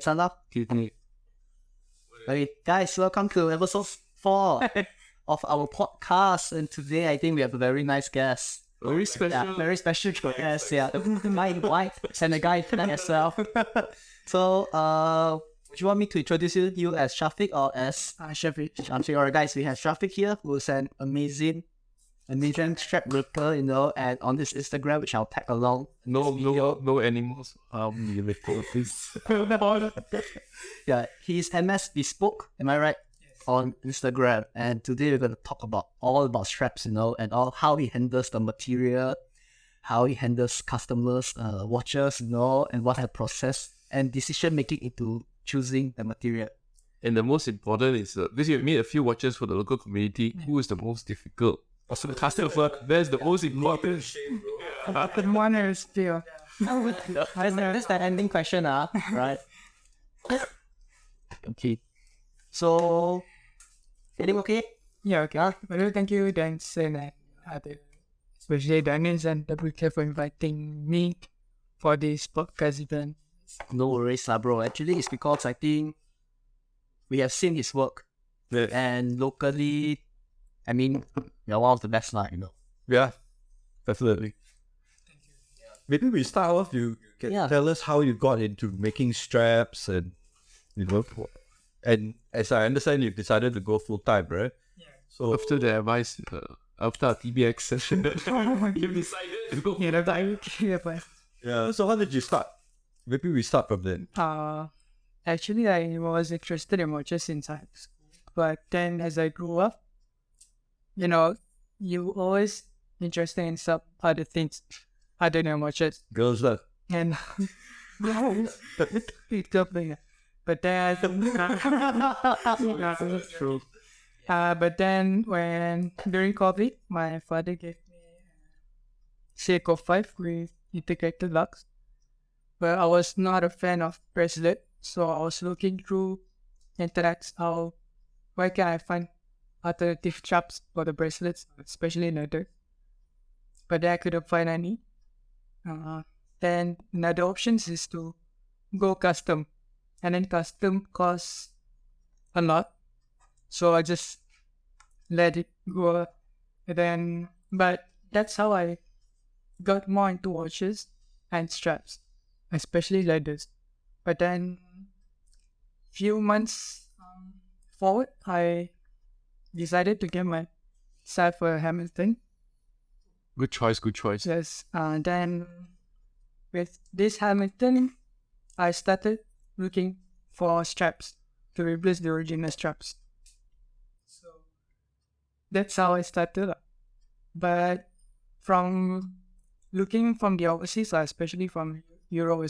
Salah. Hey guys, welcome to episode 4 of our podcast. And today I think we have a very nice guest. Very special. Yeah, very special guest. Yeah, my wife and a guy as well. So, do you want me to introduce you as Syafiq or as Syafiq? Syafiq? Alright, guys, we have Syafiq here, who's an amazing strap worker, and on his Instagram, which I'll tag along. No animals. Please. Yeah, he's MSBespoke, am I right? Yes. On Instagram, and today we're going to talk all about straps, and all how he handles the material, how he handles customers' watches, and what the process and decision making into choosing the material. And the most important is because you made a few watches for the local community. Who is the most difficult? Also, the customer. That's the most important. The one is still. That's the ending question, right? Okay. So, feeling okay? Yeah, okay. Well, thank you, thanks, and especially Dennis and WK for inviting me for this podcast event. No worries, bro. Actually, it's because I think we have seen his work, and locally, I mean, you're one of the best, Yeah, definitely. Maybe we start off. You can tell us how you got into making straps, and and as I understand, you've decided to go full time, right? Yeah. So after the advice, after a TBX session, you decided to go. Yeah, So how did you start? Maybe we start from then. actually, I was interested in watches since high school, but then as I grew up, you always interested in some other things other than watches. Girls love. And but then True. but then when during COVID, my father gave me Seiko 5 with integrated locks, but I was not a fan of bracelet, so I was looking through internet where can I find alternative straps for the bracelets, especially leather. But then I couldn't find any. Then another options is to go custom, and then custom costs a lot, so I just let it go. And then, but that's how I got more into watches and straps, especially leathers. But then, few months forward, I decided to get myself a Hamilton. Good choice. Yes, then with this Hamilton, I started looking for straps to replace the original straps. So that's how I started. But from looking from the overseas, especially from Europe,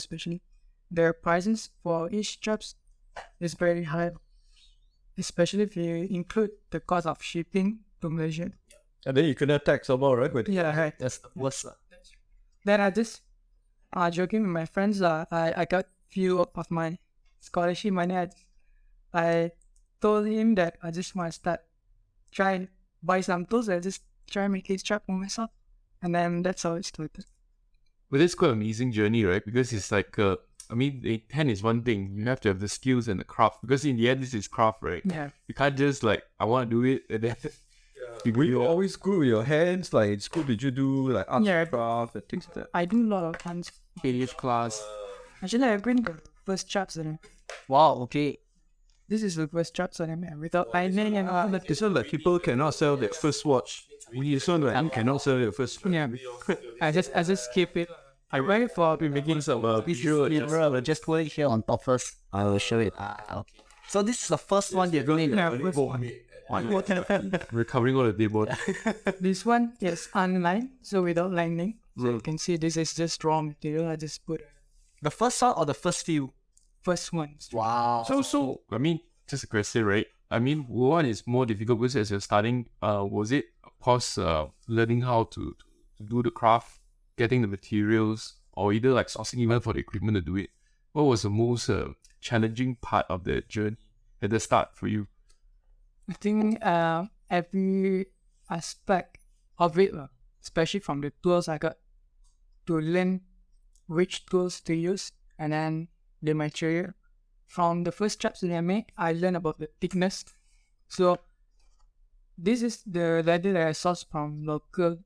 their prices for each straps is very high, especially if you include the cost of shipping to Malaysia. And then you couldn't tax some more, right? Yeah, right. That's the worst. Then I just joking with my friends. I got few of my scholarship money. I told him that I just want to try and buy some tools. I just try and make a strap for myself, and then that's how it started. But it's quite an amazing journey, right? Because it's like, the intent is one thing. You have to have the skills and the craft. Because in the end, this is craft, right? Yeah. You can't just I want to do it and then. Were you always good with your hands? Like in school, did you do like art Yeah. craft and things like that? I do a lot of hands. English class. Actually, I bring the first straps on them. Wow, okay. This is the first straps on them without ironing and all that. This one like people cannot sell their first watch. This one like you cannot sell your first. Yeah. I just keep it. I wear it for Making some We'll just put it here on top first. I will show it. Okay. So this is the first one you're doing. Yeah, first one. We're covering all the table. This one is unlined, so without lining. So you can see this is just raw material. I just put The first one or the first few? first one. Wow. So just a question, right? One is more difficult because as you're starting, was it, of course, learning how to do the craft, getting the materials, or either like sourcing even for the equipment to do it? What was the most challenging part of the journey at the start for you? I think every aspect of it, especially from the tools I got to learn which tools to use, and then the material from the first straps that I made, I learned about the thickness. So this is the leather that I sourced from local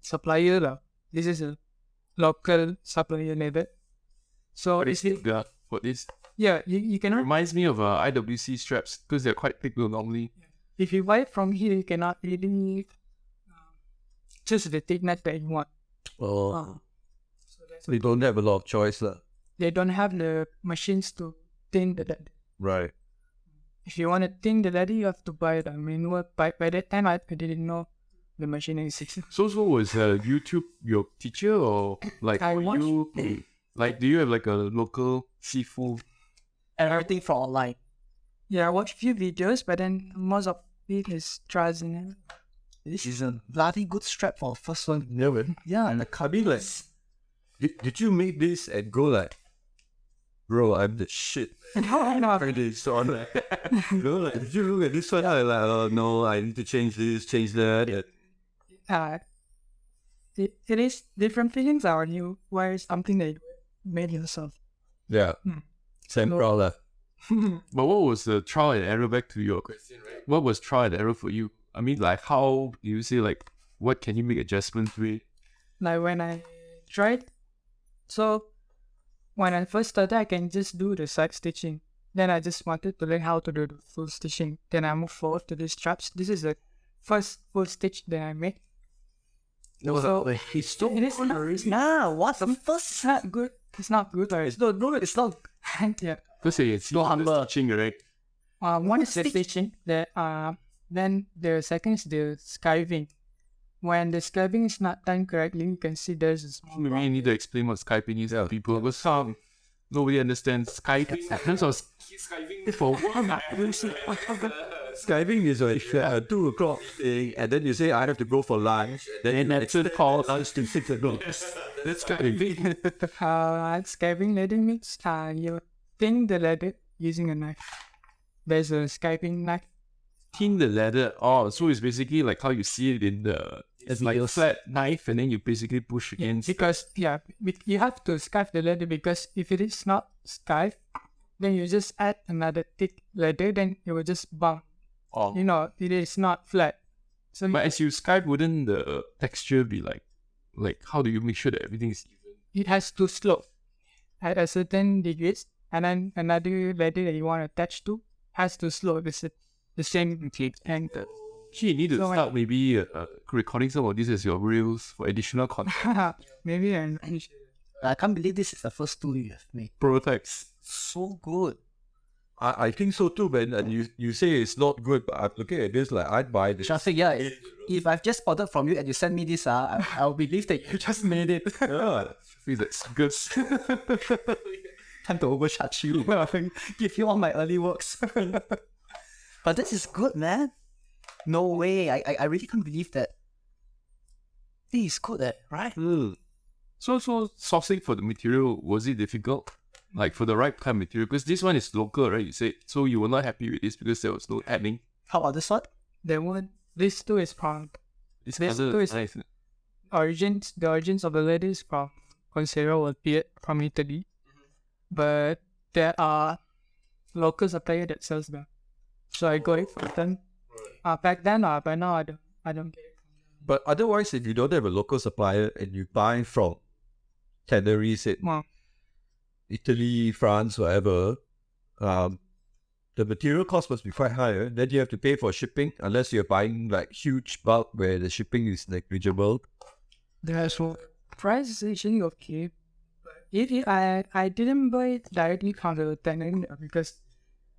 supplier. This is a local supplier leather. So What is it? Yeah, what is? yeah, you cannot. Reminds me of IWC straps because they're quite thick normally. If you buy it from here, you cannot really choose the thickness that you want. Oh, so you don't have a lot of choice, lah. They don't have the machines to thin the leather. Right. If you want to thin the leather, you have to buy the manual. By that time, I didn't know the machine existed. So was YouTube your teacher or like I were watched- you like do you have like a local seafood? And everything from online. Yeah, I watched few videos, but then most of it is trials in it. This is a bloody good strap for the first one. Never. Yeah, and the I mean, like, did you make this and go like, bro, I'm the shit. For this on like, you know, like, did you look at this one? I'm like, oh no, I need to change this, change that. It is different feelings are you wear something that you made yourself. Yeah. Same problem. But what was the trial and error back to your question, right? What was trial and error for you? I mean, like how do you say like what can you make adjustments with? Like when I tried, so when I first started, I can just do the side stitching. Then I just wanted to learn how to do the full stitching. Then I moved forward to the straps. This is the first full stitch that I made. So it's so it is not, nah, what the first? it's not good. It's not good. Or It's not good. It's not. yeah. Because it's No not humble. stitching, right? One is the stitching. Then the second is the skiving. When the skiving is not done correctly, you can see there's a small Maybe you need to explain what Skyping is to people because nobody understands Skyping. In terms of Skyping for one, Skiving is like 2 o'clock thing, and then you say I have to go for lunch. Then that's it called lunch to 6 o'clock. that's Skyping. skiving leather means you thin the leather using a knife. There's a skiving knife. Thin the leather. Oh, so it's basically like how you see it in the it's like a flat knife, and then you basically push against. Because you have to skive the leather because if it is not skived, then you just add another thick leather, then it will just bump. Oh. You know, it is not flat. So But as you Skype, wouldn't the texture be like how do you make sure that everything is even? it has to slope at a certain degrees, and then another leather that you want to attach to has to slope the same angle. Gee, you need to So start maybe recording some of this as your reels for additional content. Maybe I can't believe this is the first tool you have made. Prototypes. So good. I think so too, man. And you say it's not good, but I'm looking at this like I'd buy this. Syafiq, yeah, if I've just ordered from you and you send me this, I'll believe that you just made it. Yeah. That's good. Time to overcharge you. Give you all my early works. But this is good, man. No way. I really can't believe that. This is good, right? So sourcing for the material, was it difficult? Like for the right kind of material? Because this one is local, right? You said so you were not happy with this because there was no adding. How about this one? this too is from This This color too is is- nice. the origins of the leather is from Conserva appeared from Italy, but there are local supplier that sells them. So I got it from them. Back then, but now I don't get it. But otherwise, if you don't have a local supplier and you buy from tanneries in Well, Italy, France, whatever, the material cost must be quite higher. Then you have to pay for shipping unless you're buying like huge bulk where the shipping is negligible. there's price is actually okay. But I didn't buy it directly from the tannery because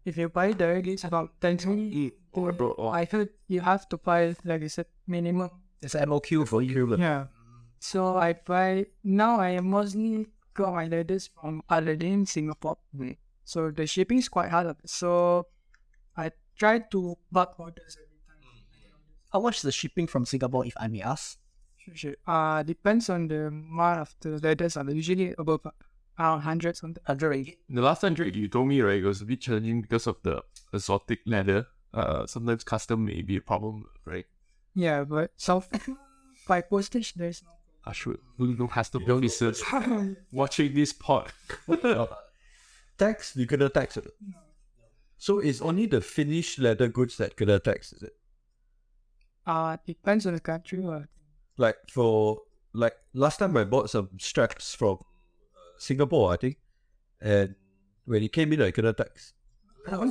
if you buy directly it's about 10 I heard you have to buy like I said minimum. It's an MOQ for you. Yeah. So now I mostly got my leathers from other than Singapore. So the shipping is quite hard. So I try to bulk orders every time. How much is the shipping from Singapore, if I may ask? Sure. Depends on the amount of the leathers. Usually above 100 something. 100 ringgit. The last time Drake, you told me, right, it was a bit challenging because of the exotic leather. Sometimes custom may be a problem, right? Yeah, but so by postage there's no. I should no custom officers watching this pod. tax, you kena tax. So it's only the finished leather goods that kena tax, is it? Depends on the country. Like last time I bought some straps from Singapore, I think, and when it came in, I kena tax.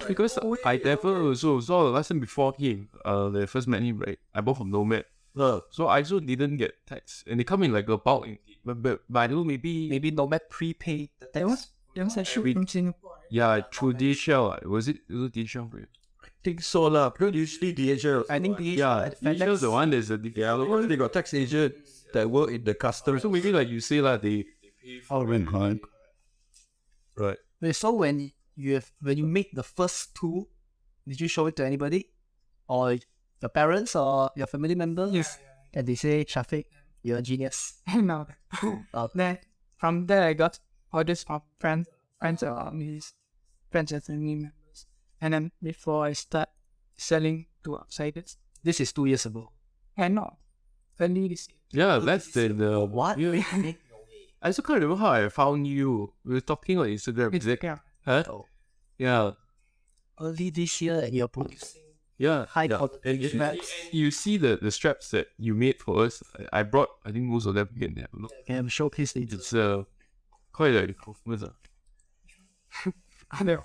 Because I never also saw the last time before him, the first met him, right? I bought from Nomad. So I also didn't get tax. And they come in like a bulk indeed. But I don't know, maybe Nomad prepaid the tax. That was actually from Singapore. yeah, through DHL. Was it DHL for you? I think so lah. Because usually DHL. I think Yeah, DHL is the one that's a Yeah, because they got tax agents that work in the customs. So maybe like you say like they pay for Right. Wait, so when you make the first tool, did you show it to anybody, or your parents or your family members? Yes. And they say, Syafiq, you're a genius. No. Then from there I got orders from friends and family members. And then before I start selling to outsiders, This is 2 years ago. and no, early this year. Yeah, that's the What? Yeah. I still can't remember how I found you. We were talking on Instagram. Is it? Yeah. Huh? Oh. Yeah. Early this year, and you're producing Yeah. high Yeah. quality straps. You see the straps that you made for us. I brought, I think most of them again there. Look, Can I have a showcase later? it's quite a improvement. I know.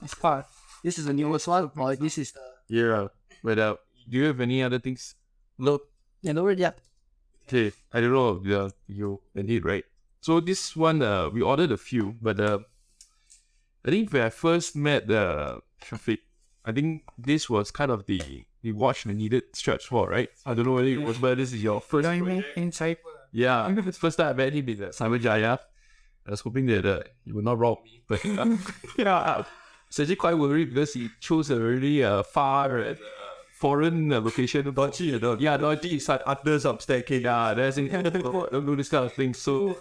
It's hard. This is the newest one, or this is the... Yeah. But do you have any other things? No, Yeah, no, yeah. Okay, I don't know. Yeah, you indeed right. So this one, we ordered a few, but I think when I first met Syafiq, I think this was kind of the watch I needed straps for, right? I don't know whether it was, but this is your first. Inside. Yeah, it's first time I met him in Cyber Jaya. I was hoping that he would not rob me, but yeah, it's actually quite worried because he chose a really far and foreign location. dodgy, you know. Yeah, dodgy. It's like Under some staircase. yeah, there's don't do this kind of thing. So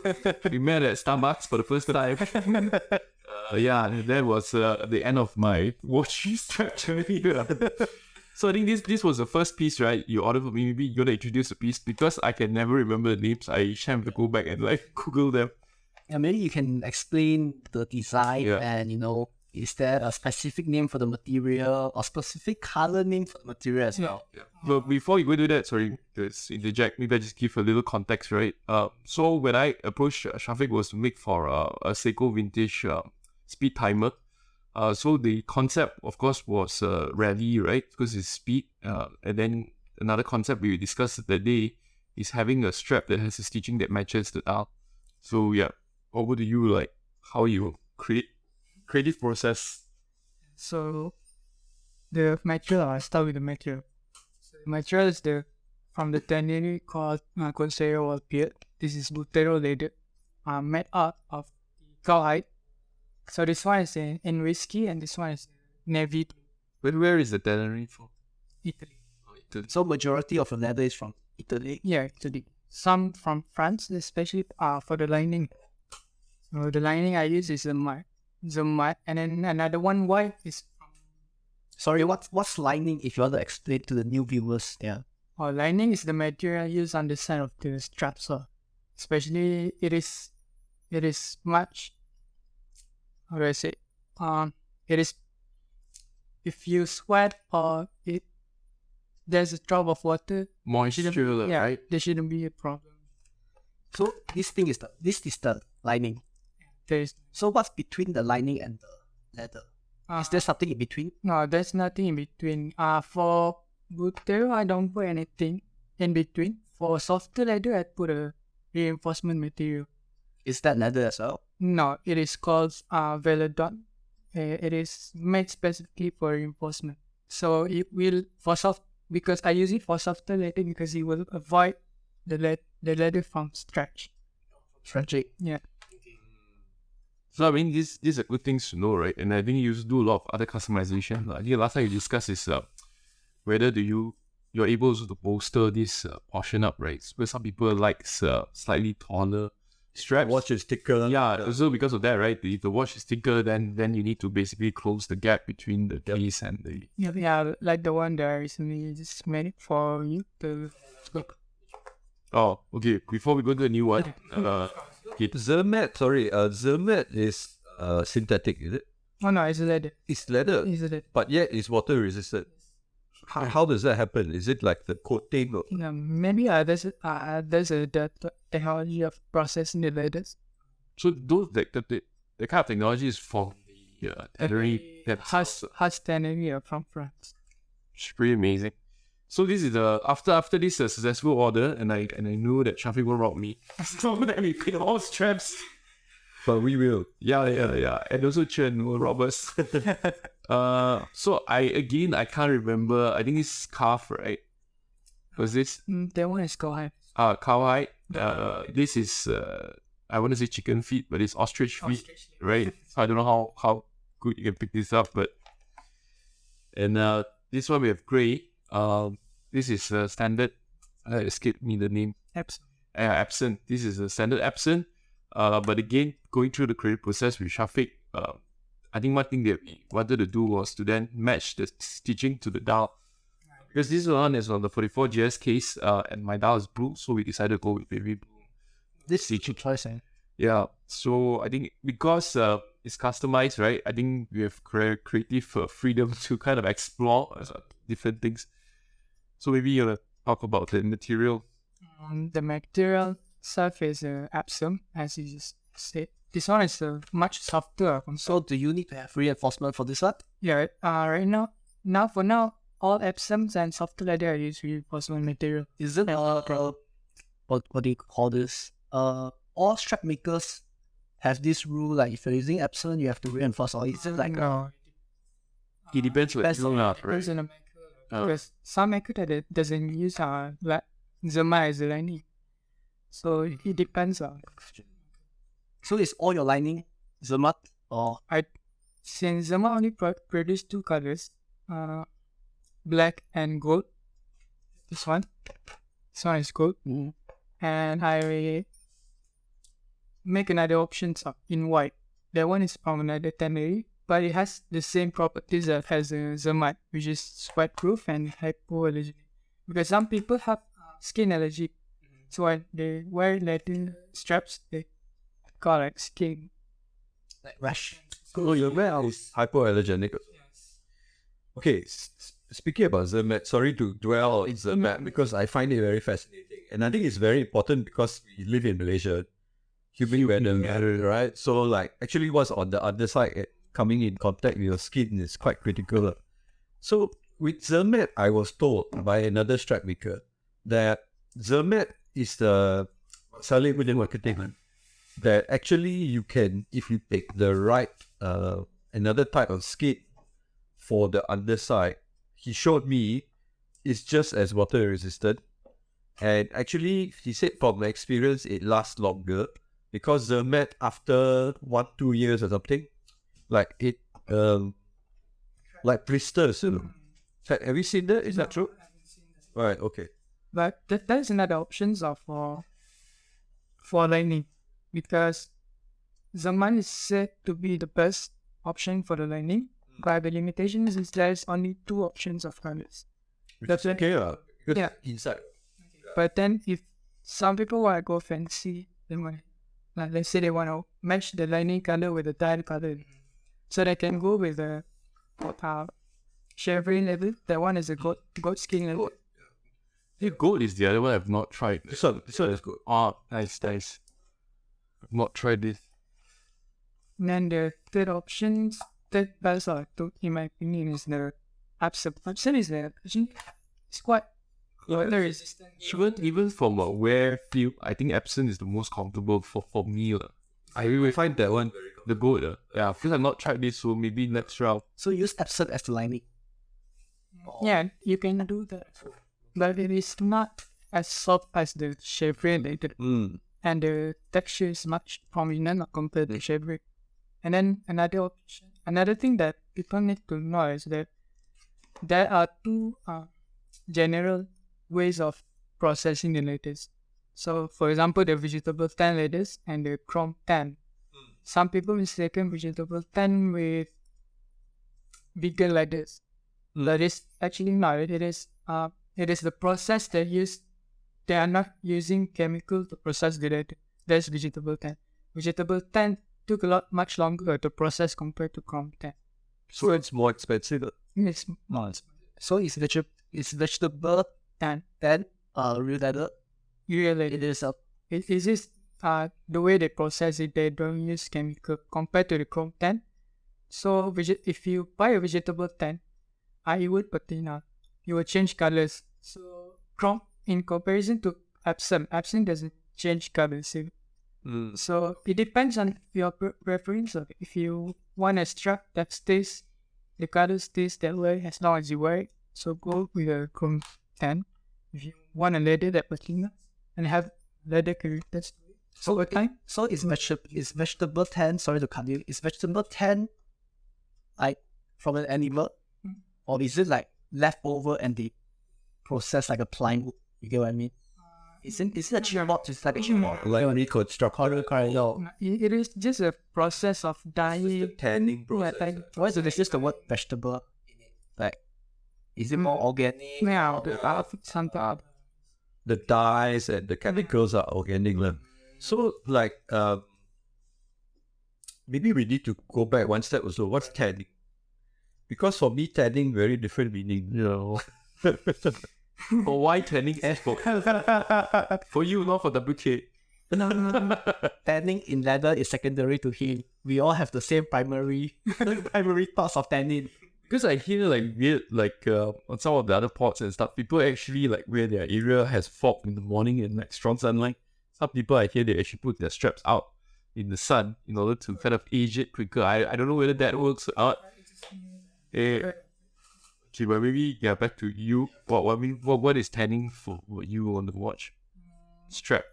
we met at Starbucks for the first time. Yeah, and that was the end of my watch strap journey. So I think this was the first piece, right? You ordered for me. Maybe you're gonna introduce a piece because I can never remember the names. I have to go back and like Google them. Yeah, maybe you can explain the design Yeah. and, is there a specific name for the material or specific color name for the material as well? Yeah. But before you go do that, sorry, just interject. Maybe I just give a little context, right? So when I approached Syafiq was to make for a Seiko vintage speed timer. So the concept, of course, was rally, right? Because it's speed. And then another concept we discussed that day is having a strap that has a stitching that matches the dial. So yeah, over to you, like how you creative process. So the material, I'll start with the material. So the material is from the tannery called Consejo or Beard. This is Butero leather, made out of cowhide. So this one is in whiskey and this one is navy But where is the tannery from? Italy. Italy. So majority of the leather is from Italy. Yeah, Italy. Some from France, especially for the lining. So the lining I use is the mud, and then another one white is Sorry, what's lining if you want to explain to the new viewers? Yeah. lining is the material used on the side of the strap. So especially it is much. How do I say? It is if you sweat or there's a drop of water. Moisture, Yeah, right? there shouldn't be a problem. So this is the lining. There's So what's between the lining and the leather? Is there something in between? no, there's nothing in between. For Butero, I don't put anything in between. For softer leather, I put a reinforcement material. Is that leather as well? No, it is called Velodon. It is made specifically for reinforcement. So it will because I use it for softer leather because it will avoid the leather from stretch. Stretching. Yeah. So I mean, these are good things to know, right? And I think you do a lot of other customization. I think last time you discussed is whether you're able to bolster this portion up, right? Where some people like slightly taller straps. Watch is thicker. Yeah, also because of that, right? If the watch is thicker, then you need to basically close the gap between the case and the. Yeah, like the one that I recently just made it for you. Oh, okay. Before we go to the new one, okay. Zermatt, Zermatt is synthetic, is it? Oh no, it's leather. It's leather, It's leather. but yet it's water resistant. How does that happen? Is it like the coating? Or... Maybe there's the technology of processing the leathers. So those the kind of technology is from the tannery Has tannery from France. It's pretty amazing. So this is the after this successful order, and I knew that Syafiq will rob me. So then we paid all straps. But we will. Yeah. And also Chen will rob us. So I can't remember. I think it's calf, right? Was this? That one is cowhide. Cowhide. This is I want to say chicken feet, but it's ostrich feet, right? So I don't know how good you can pick this up, but this one we have grey. This is standard. Escaped me the name. Epson. This is a standard Epson. But again, going through the creative process with Syafiq, I think one thing that we wanted to do was to then match the stitching to the dial. Because this one is on the 44GS case, and my dial is blue, so we decided to go with baby blue. This is your choice, eh? Yeah, so I think because it's customized, right? I think we have creative freedom to kind of explore different things. So maybe you'll talk about the material. The material itself is Epsom, as you just said. This one is much softer. So do you need to have reinforcement for this one? Yeah, right now, for now, all Epsoms and softer leather are used reinforcement material. Is it what do you call this? All strap makers have this rule, like if you're using Epson, you have to reinforce, or is it like No, It depends what you're not, right? depends on the maker. Because some maker that doesn't use like Zerma as a lining. So it depends on. So is all your lining Zermatt or Since Zerma only produce two colors, black and gold. This one is gold, and I make another option in white. That one is from another tannery, but it has the same properties that has a Zermatt, which is sweat-proof and hypoallergenic. Because some people have skin allergy, so when they wear leather straps, they call like skin like rash? Oh, your mat is hypoallergenic. Okay, speaking about Zermatt, sorry to dwell on Zermatt because I find it very fascinating. And I think it's very important because we live in Malaysia, humid weather, right? So like actually what's on the underside coming in contact with your skin is quite critical. So with Zermatt, I was told by another strap maker that Zermatt is the selling within marketing that actually you can, if you pick the right another type of skin for the underside, he showed me it's just as water resistant, and actually he said from my experience it lasts longer because Zermatt after 1-2 years or something, like it like blisters. Have you seen that? Is that true? I haven't seen that. Right. Okay. But that is another option for lining, because Zaman is said to be the best option for the lining, but the limitation is there's only 2 options of colors. That's okay. Yeah. Inside. But then if some people want to go fancy, then like let's say they want to match the lining color with the tile color, so they can go with the chevron level. That one is a goat skin level. The gold is the other one I've not tried. This one is good. Oh, nice. I've not tried this. And then the third best in my opinion is the Epsom. Epsom is it's quite water resistant. Even from a wear feel, I think Epson is the most comfortable for me. I really find that one The gold. Yeah, because I've not tried this, so maybe next round. So use Epson as the lining. Yeah, you can do that. But it is not as soft as the chevron later. And the texture is much prominent compared to chevron. And then another thing that people need to know is that there are 2 general ways of processing the leathers. So, for example, the vegetable tan leathers and the chrome tan. Some people mistaken vegetable tan with vegan leathers. That is actually not. It is the process they are not using chemical to process the leather. That's vegetable tan. Vegetable tan took a lot much longer to process compared to Chrome 10. So it's more expensive. It's So it's vegetable tan. real leather. Really, It is a it is just the way they process it. They don't use chemical compared to the Chrome 10. So if you buy a vegetable tan, it would patina. It will change colors. So Chrome, in comparison to Epsom doesn't change colors. So it depends on your preference. If you want a strap that the color stays that way as long as you wear it, so go with a Chrome 10. If you want a leather that patina and have leather characters over time. So it's vegetable tan. Sorry to cut you. Is vegetable tan like from an animal, or is it like leftover and they process like a plywood? You get what I mean? Is it a chimot? It's like a chimot. Like reconstruct. Correct. No. It is just a process of dyeing. Tanning Yeah, process. like, Why is it just the word vegetable in it? Like, is it more organic? yeah, something. The dyes and the chemicals are organic. So like maybe we need to go back one step also. What's tanning? Because for me tanning very different meaning. Or why tanning bespoke? For you, not for WK. No. Tanning in leather is secondary to him. We all have the same primary thoughts of tanning. Because I hear like weird, like on some of the other pods and stuff, people actually like where their area has fog in the morning and like strong sunlight. Some people I hear they actually put their straps out in the sun in order to kind of age it quicker. I don't know whether that works or not. Okay, but maybe back to you. What is tanning for you on the watch? Strap.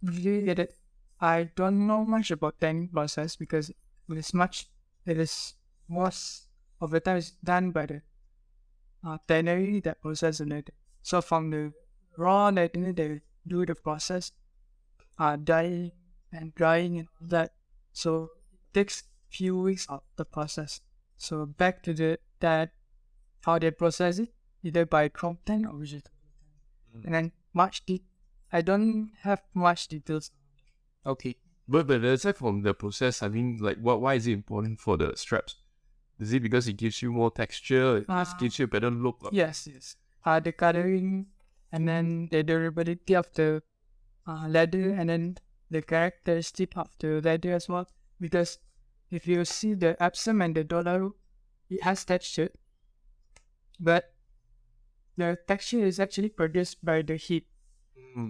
You get it. I don't know much about tanning process because it is most of the time it's done by the tannery that process the leather. So from the raw leather they do the process, dyeing and drying and all that. So it takes few weeks of the process. So back to that how they process it, either by Chrome 10 or vegetable 10. And then I don't have much details. Okay. But aside from the process, I mean, like, why is it important for the straps? Is it because it gives you more texture? It gives you a better look? Yes. The coloring and then the durability of the leather and then the characteristic of the leather as well. Because if you see the Epsom and the dollar, it has texture, but the texture is actually produced by the heat.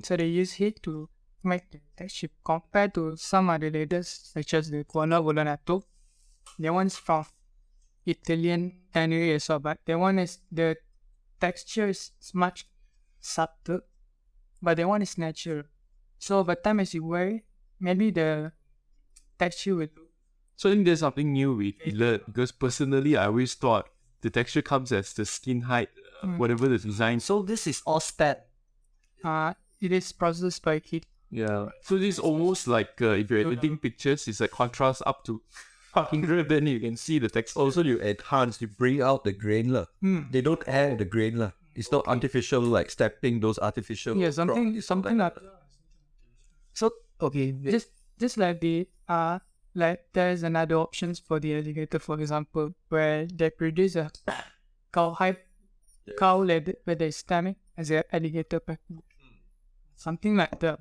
So they use heat to make the texture compared to some other leathers such as the Quana Volanato. The one's from Italian tannery as well, but the texture is much subtle, but the one is natural. So over time as you wear it, maybe the texture will look. So I think there's something new we learned, because personally I always thought the texture comes as the skin height, whatever the design. So this is all stat. It is processed by heat. Yeah. So this is almost like if you're editing pictures, it's like contrast up to 100, then you can see the texture. Also, you enhance, you bring out the grain. They don't add the grain. It's not artificial, like stepping those artificial. Yeah, something like. So okay, Just like like there's another options for the alligator, for example, where they produce a cow leather where they stamp it as an alligator pattern. Something like that.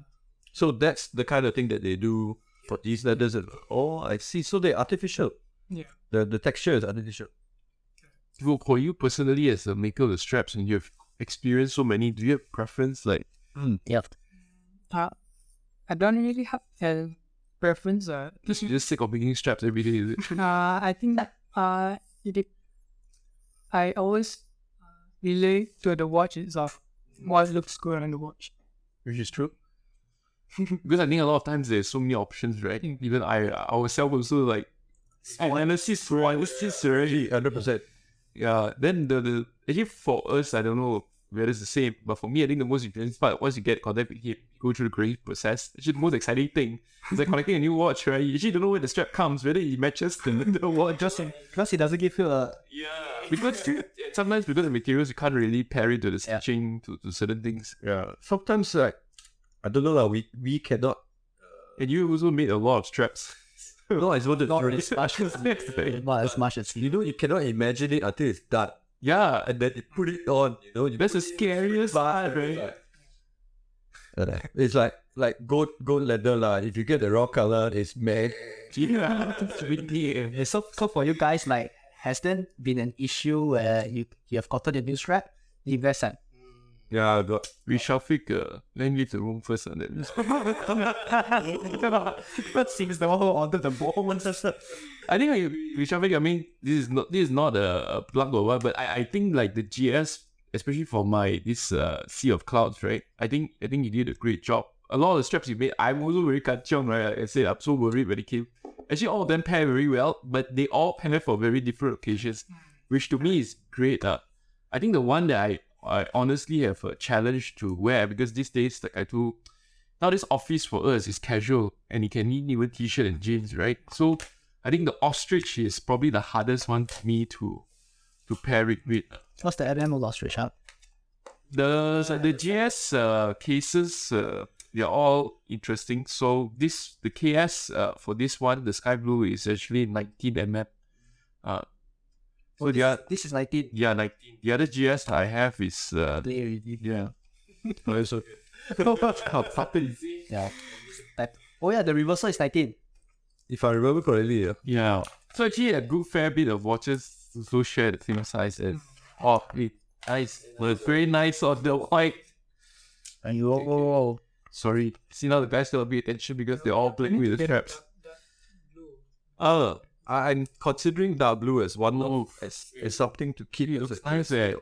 So that's the kind of thing that they do for these leathers. Oh, I see. So they're artificial. Yeah. The texture is artificial. Well, for you personally as a maker of the straps, and you've experienced so many, do you have preference? Like, yeah. I don't really have a preference. you're just sick of making straps every day, is it? I think that I always relate to the watch itself. What looks good on the watch. Which is true. Because I think a lot of times there's so many options, right? Even ourselves also like analysis already 100%. Yeah. Then the actually for us, I don't know whether it's the same, but for me I think the most interesting part, once you get contact with it, go through the creative process. Actually the most exciting thing is like connecting a new watch, right? You actually don't know where the strap comes, whether it matches the watch. Because it doesn't give you a Because sometimes because of materials you can't really pair it to the stitching to certain things. Yeah. Sometimes, like, I don't know, we cannot. And you also made a lot of straps. No, it's what Not as much as not as much as you know, you cannot imagine it until it's done. Yeah, And then you put it on, you know. that's the scariest part, right? It's like gold leather lah. If you get the raw color, it's made. Yeah, it's really. Yeah, so for you guys, like, has there been an issue where you have gotten a new strap? You guys had Yeah, I got. We Syafiq, let me leave the room first and then. that seems the whole order the bones. I think we Syafiq, I mean, this is not a plug or what, but I think like the GS, especially for this Sea of Clouds, right? I think you did a great job. A lot of the straps you made, I'm also very kanchiong, right? Like I said, I'm so worried when it came. Actually, all of them pair very well, but they all pair for very different occasions, which to me is great. I think the one that I honestly have a challenge to wear, because these days, like I do, now this office for us is casual and you can need even t-shirt and jeans, right? So I think the ostrich is probably the hardest one for me to pair it with. What's the MM ostrich, huh? The GS cases, they're all interesting. So the KS for this one, the sky blue, is actually 19 mm. So This is 19. 19. The other GS I have is yeah. So Yeah. Oh yeah, the reversal is 19. If I remember correctly, yeah. yeah. So actually a good fair bit of watches also share the same size as. Oh, nice. Well, it's very nice on the white. And you Sorry. See, now the guys gotta pay attention because they're all playing with the straps. I'm considering dark blue as one of as something to keep. It looks nice, eh?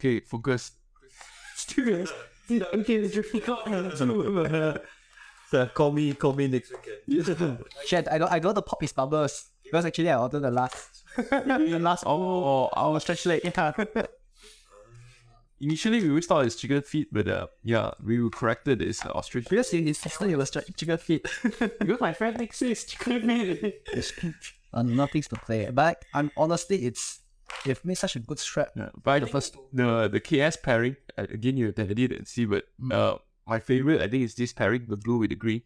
Okay, focus. Call me next weekend. Shit, I got to pop his bubbles. Because actually I ordered the last. the last. Oh, I was stretch leg. Yeah. Initially, we always thought it's chicken feet, but yeah, we corrected it's ostrich. Because his sister was chicken feet. Because my friend thinks it's chicken feet. Nothing's to play. But honestly, you've made such a good strap. Yeah, but the KS pairing, again, you have to edit and see, but my favorite, I think, is this pairing, the blue with the green.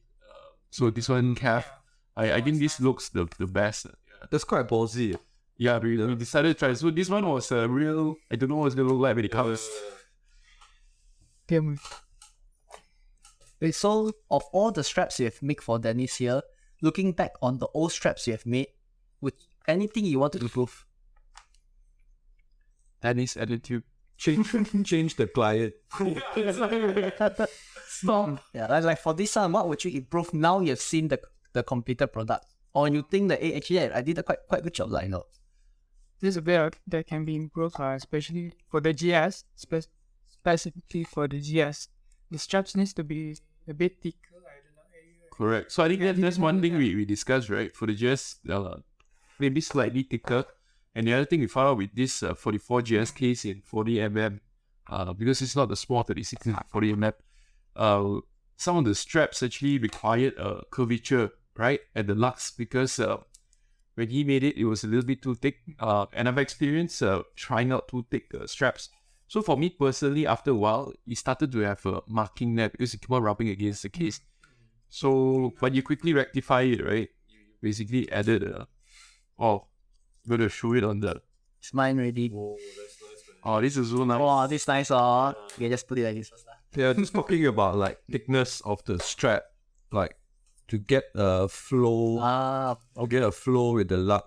So this one, calf, I think this looks the best. That's quite ballsy. Yeah, we decided to try. So this one was a real, I don't know what it's going to look like when it comes. Wait, so of all the straps you have made for Dennis here, looking back on the old straps you have made, with anything you want to improve? Dennis attitude. Change the client. Stop. Yeah, like for this one, what would you improve now you've seen the completed product? Or you think that actually I did a quite good job, like, you know? There's a bit that can be improved, especially for the GS, specifically for the GS. The straps needs to be a bit thicker. Correct. So I think that's one thing we discussed, right? For the GS, maybe slightly thicker. And the other thing we found out with this 44 GS case in 40 mm, because it's not the small 36, it's 40 mm, some of the straps actually required curvature, right, at the lux, because when he made it, it was a little bit too thick. And I've experienced trying out too thick straps. So for me personally, after a while, it started to have a marking there because it kept on rubbing against the case. So when you quickly rectify it, right, you basically added I'm going to show it on the... It's mine ready. Oh, this is so nice. Oh, this is nice. Okay, just put it like this first. Yeah, just talking about like thickness of the strap, like to get a flow, or get a flow with the luck,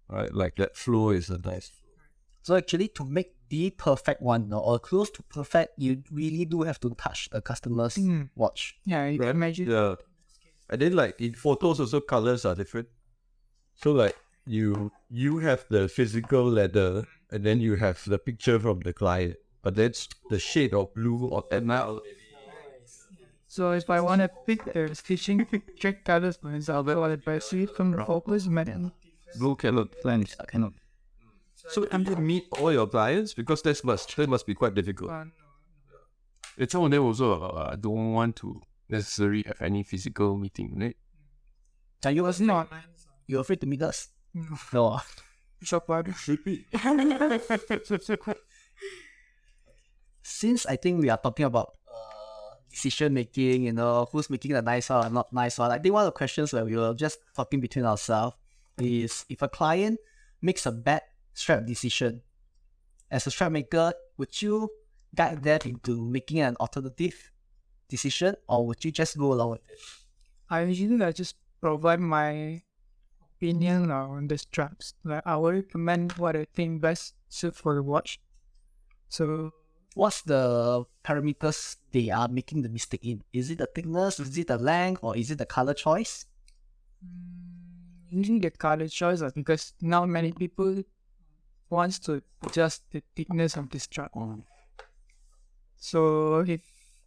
right? Like that flow is a nice. So actually, to make the perfect one, or close to perfect, you really do have to touch the customer's watch. Yeah, you can imagine. Yeah, and then like in photos also colors are different. So like you have the physical leather, and then you have the picture from the client, but that's the shade of blue or now. So if I want to pick the stitching check colors, for example, if I see it from the focus, Blue cannot blend. Cannot. So do you meet all your clients? Because that must be quite difficult. And some of them also don't want to necessarily have any physical meeting, right? And you was not. You're afraid to meet us? No. So far, Since I think we are talking about decision making, who's making a nice one or not nice one. I think one of the questions where we were just talking between ourselves is if a client makes a bad strap decision, as a strap maker, would you guide them into making an alternative decision, or would you just go along with it? I usually just provide my opinion on the straps. Like I will recommend what I think best suit for the watch. So What's the parameters they are making the mistake in? Is it the thickness, is it the length, or is it the color choice? usually the color choice because not many people wants to adjust the thickness of the strap. So if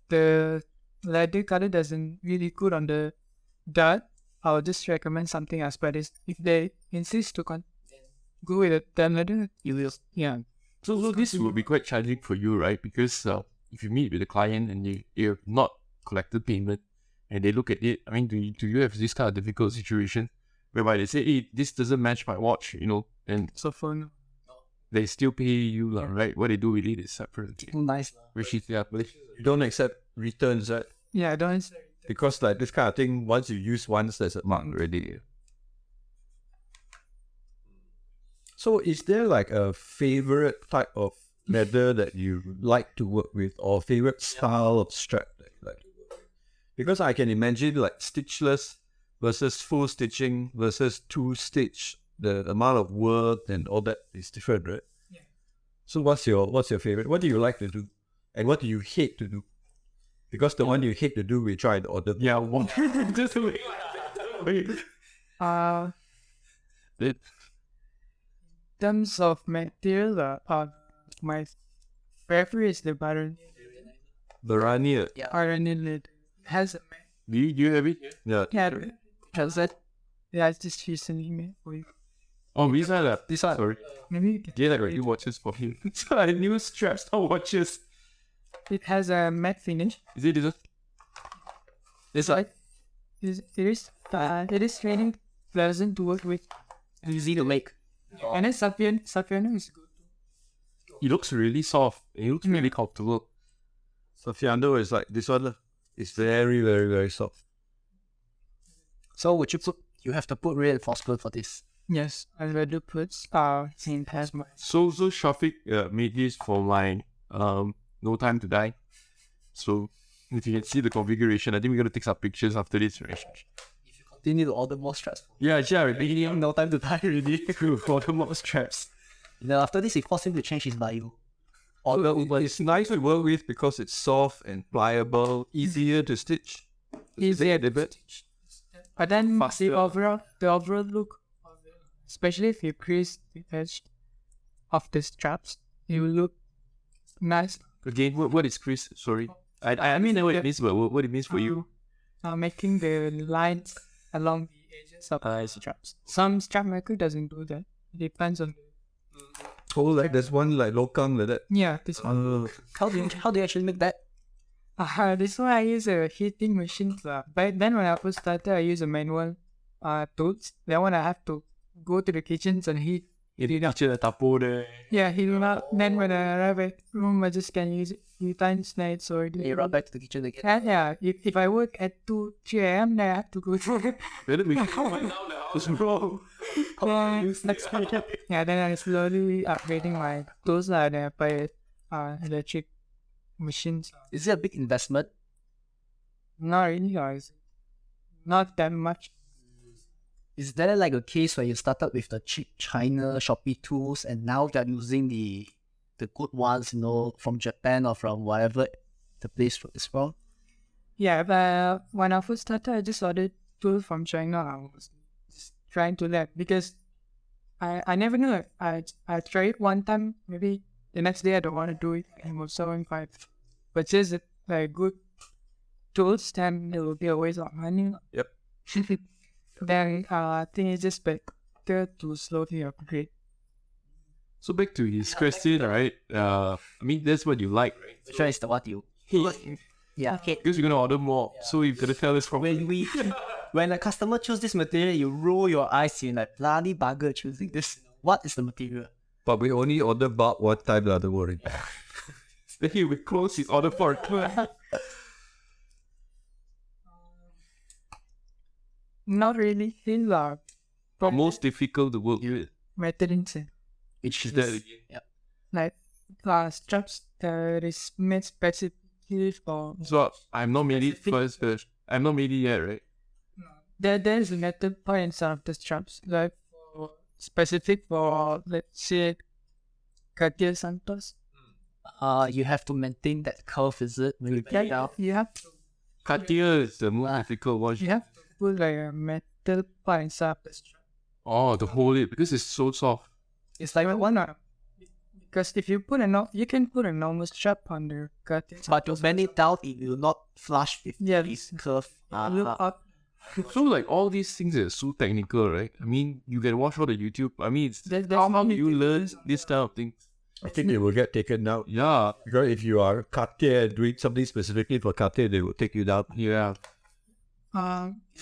the leather color doesn't really good on the dart, I'll just recommend something else. But if they insist to go with the leather, you will. Yeah. So this will be quite challenging for you, right? Because if you meet with the client and you have not collected payment and they look at it, I mean, do you have this kind of difficult situation whereby they say, hey, this doesn't match my watch, and So for now, they still pay you, right? What they do with it is separate. Nice. Which is, Malaysia. You don't accept returns, right? yeah, I don't. Because like this kind of thing, once you use once, there's a mark already. So is there like a favorite type of leather that you like to work with, or favorite style of strap that you like to work with? Because I can imagine like stitchless versus full stitching versus two stitch, the amount of work and all that is different, right? Yeah. So what's your favorite? What do you like to do, and what do you hate to do? Because the one you hate to do, we try to order. Yeah, one. Just wait. In terms of material, my favorite is the Barani. Barani leather. Has a Do you have it? Yeah. has it. Yeah, it's just recently made for you. Oh, these are the... This one. Sorry. Maybe you can. Yeah, like new watches for him. So I new straps, not watches. It has a matte finish. Is it this one? This one. It is really pleasant to work with. Easy to make. And then Saffiano is good. It looks really soft. It looks really comfortable. Saffiano is like this one. It's very, very, very soft. So would you have to put reinforcement for this? Yes, I rather put same as my. So Syafiq made this for my No Time to Die. So if you can see the configuration, I think we're gonna take some pictures after this, right? If you continue to order more straps, Yeah, really no time to die already. to order more straps. After this, he forced him to change his bio. It's nice to work with because it's soft and pliable, easier to stitch. Easier to bit. But then Faster. the overall look, especially if you crease the edge of the straps, it will look nice. Again, what is Chris? Sorry. I mean, I know what it means, but what it means for you? Making the lines along the edges of the straps. Some strap maker doesn't do that. It depends on. Oh, like there's one like locang like that. Yeah, this one. How do you actually make that? This one I use a heating machine. But then when I first started, I use a manual tools. That one I have to go to the kitchens and heat. Kitchen tapo there. Yeah, heat it up. Then when I arrive at home, I just can use it few times. Nights or You run back to the kitchen again. And yeah, if I work at 2, 3 a.m., then I have to go to Better be coming down the house, bro. yeah, then I slowly upgrading my tools and I buy electric machines. Is it a big investment? Not really, guys. Not that much. Is there like a case where you started with the cheap China Shopee tools and now you're using the good ones, from Japan or from whatever the place is from? Yeah, but when I first started, I just ordered tools from China. I was just trying to learn because I never knew it. I tried it one time, maybe the next day I don't want to do it anymore. So if I purchase it like good tools, then it will be a waste of money. Yep. Then I think it's just better to slowly upgrade. So back to his question, right? I mean, that's what you like, right? Which one is the what you Yeah, okay. Because you're gonna order more, so you've got to tell us from When a customer choose this material, you roll your eyes, you're like, bloody bugger choosing this. What is the material? But we only order bulk one time, don't worry. Then he will close his order for a class. Not really. Still Most difficult to work with. methods. Which Is that again? yeah. Like straps that is made specifically for. So I'm not made it first. I'm not made it yet, right? There's a metal part inside of the straps, like specific for, let's say, Cartier Santos. You have to maintain that curve, is it? When you bend it down. You have Cartier is the most difficult one. to put like a metal part inside of the strap. Oh, to hold it because it's so soft. It's like one, Because if you you can put a normal strap on the Cartier. but to bend it down, it will not flush with Yeah, this curve. Look up. So like all these things are so technical, right? I mean, you can watch all the YouTube. I mean, There's how do you learn this type of things? I think it will get taken down. Yeah, Because if you are Cartier doing something specifically for Cartier, they will take you down. yeah.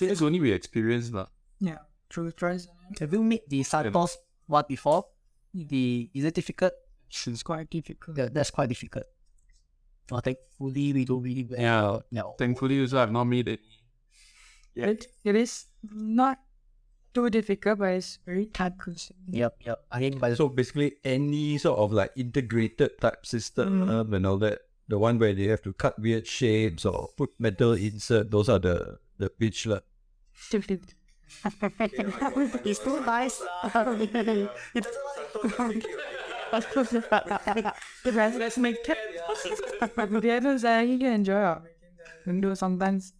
It's only with experience, lah. Yeah, true. Tries. Have you made the Santos one before? Is it difficult? It's quite difficult. Yeah, that's quite difficult. Thankfully, we don't really Yeah. no. Thankfully, also I've not made it. It is not too difficult, but it's very time consuming. Yep. Again, by the So basically, any sort of like integrated type system and all that, the one where they have to cut weird shapes or put metal insert, those are the pitch lah. it's too nice. Let's make it. But the others, I really enjoy it. Windows sometimes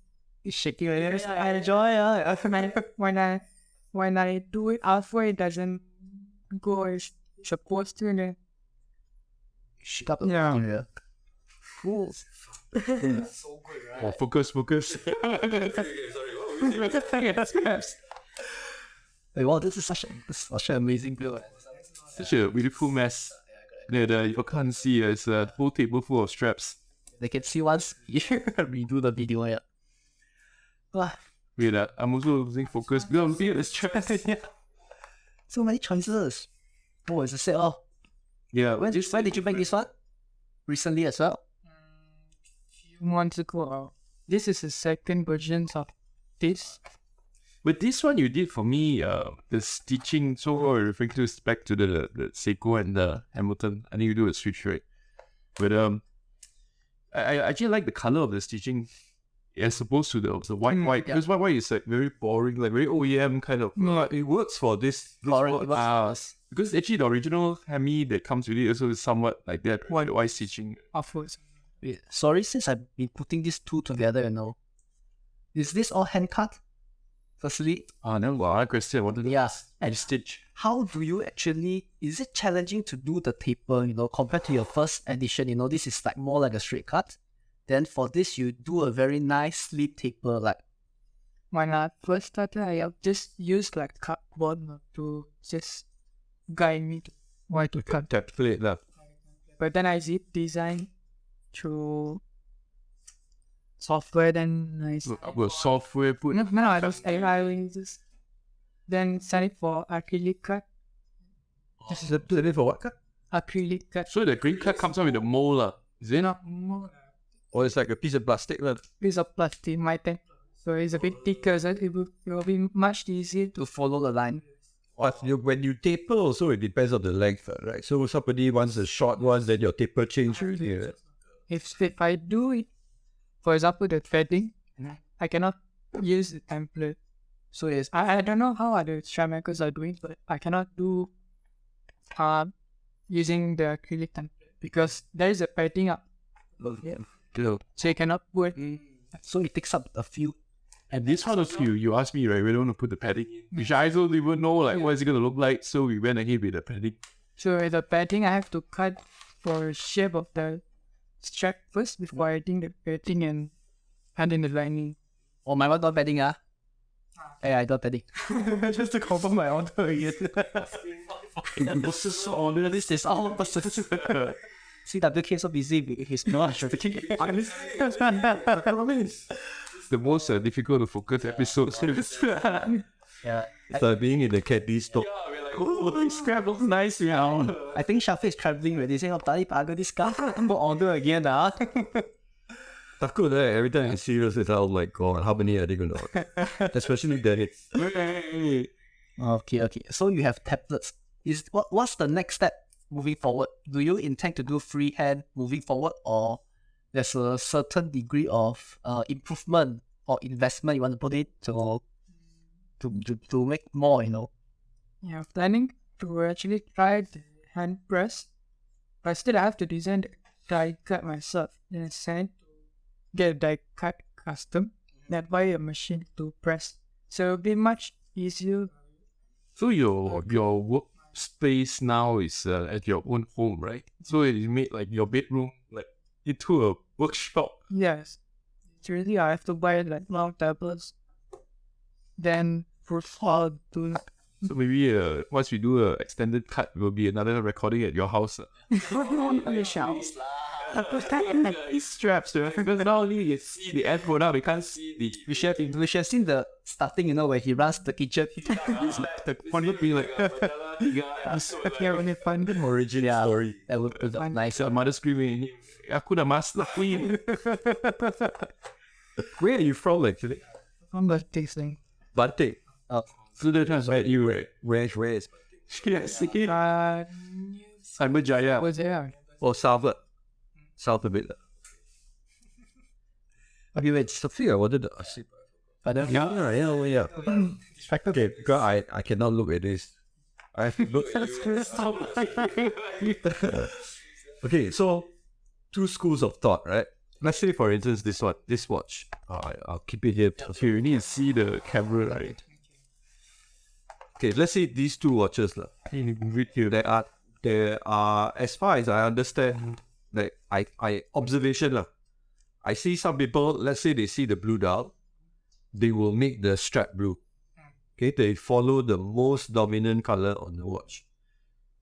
It's shaking right here. I enjoy it. When I do it halfway, it doesn't go as supposed to. Then Shake up. Yeah. Cool. Oh, focus. Wait, wow, this is such an amazing build. Such a beautiful mess. You can't see it's a whole table full of straps. They can see once you redo the video. Yeah. Wow. Wait, I'm also losing focus because I'm looking at the straps. Yeah. So many choices. Oh, it's a set. Oh, Yeah, when did you make this one? Recently as well. few months ago, this is the second version of this. But this one you did for me, the stitching, so what we're referring to is back to the Seiko and the Hamilton. I think you do a switch, right? But I actually like the color of the stitching as opposed to the white. Yeah. Because white is like very boring, like very OEM kind of. No, it works for this. Boring, watch. Because actually the original Hemi that comes with it also is somewhat like that. White stitching. Afterwards. Wait, sorry, since I've been putting these two together, is this all hand cut? Firstly, No, I question. I wanted to yeah. and stitch. How do you actually? Is it challenging to do the taper? Compared to your first edition, this is like more like a straight cut. Then for this, you do a very nice sleeve taper, like. When I first started, I just used like cardboard to just guide me to why to cut. Template lah. But then I did design through software. Then Well, software put. no, I just then send it for acrylic cut. This is a template for what cut? Acrylic cut. So the green cut comes out with the mold, lah. Is it? Not more Or it's like a piece of plastic lah. piece of plastic, my thing. So it's a bit thicker, so it will be much easier to To follow the line. But when you taper also, it depends on the length, right? So somebody wants a short one, then your taper changes. Yeah. if I do it, for example, the threading, I cannot use the template. So it's I don't know how other strap makers are doing, but I cannot do using the acrylic template because there is a padding up, yeah. so you cannot put. So it takes up a few. And this one of you asked me, right, we don't want to put the padding in, which I don't even know, like, what is it going to look like, so we went ahead with the padding. So with the padding, I have to cut for shape of the strap first before adding the padding and adding the lining. Oh, my one not padding, Hey, I don't padding. Just to confirm my order again. This is so honest. This is all person. CWK so busy with his knowledge. The most difficult to focus episode. Yeah. It's like being in the candy store. Oh, scrap looks nice now. I think Syafiq is traveling already. Saying, oh, tadi pagar this car. Go order again, Takut, right? Every time I'm serious, it's like, oh my god, how many are they going to order? Especially that it's Okay. So you have tablets. What's the next step moving forward? Do you intend to do freehand moving forward, or there's a certain degree of improvement or investment you want to put in to make more? Yeah, planning to actually try the hand press, but still I have to design the die cut myself. Then I send to get a die cut custom, then buy a machine to press. So it'll be much easier. So your workspace now is at your own home, right? So you made like your bedroom like into a workshop. Yes, it's really I have to buy like long tablets. Then for all to So maybe once we do a extended cut, it will be another recording at your house. It's straps, right? Because not only you see the end product, we can't see the. We should have seen the starting, where he runs the kitchen. It's like the one would be like. really fun. origin story. That would be nice. Your mother screaming, "Aku dah master queen." Where are you from actually? From the tasting. Bante. So the times where you were, Where is? yes, again, Uh, Cyberjaya. was there? South a bit. Okay, wait. I think I wanted to ask you. Pardon? Yeah. Okay, because I cannot look at this. I have to look at Okay, so 2 schools of thought, right? Let's say, for instance, this watch. I'll keep it here. Okay, you need to see the camera, right? Okay, let's say these 2 watches. There are, as far as I understand, like I observation. I see some people, let's say they see the blue dial, they will make the strap blue. Okay, they follow the most dominant color on the watch.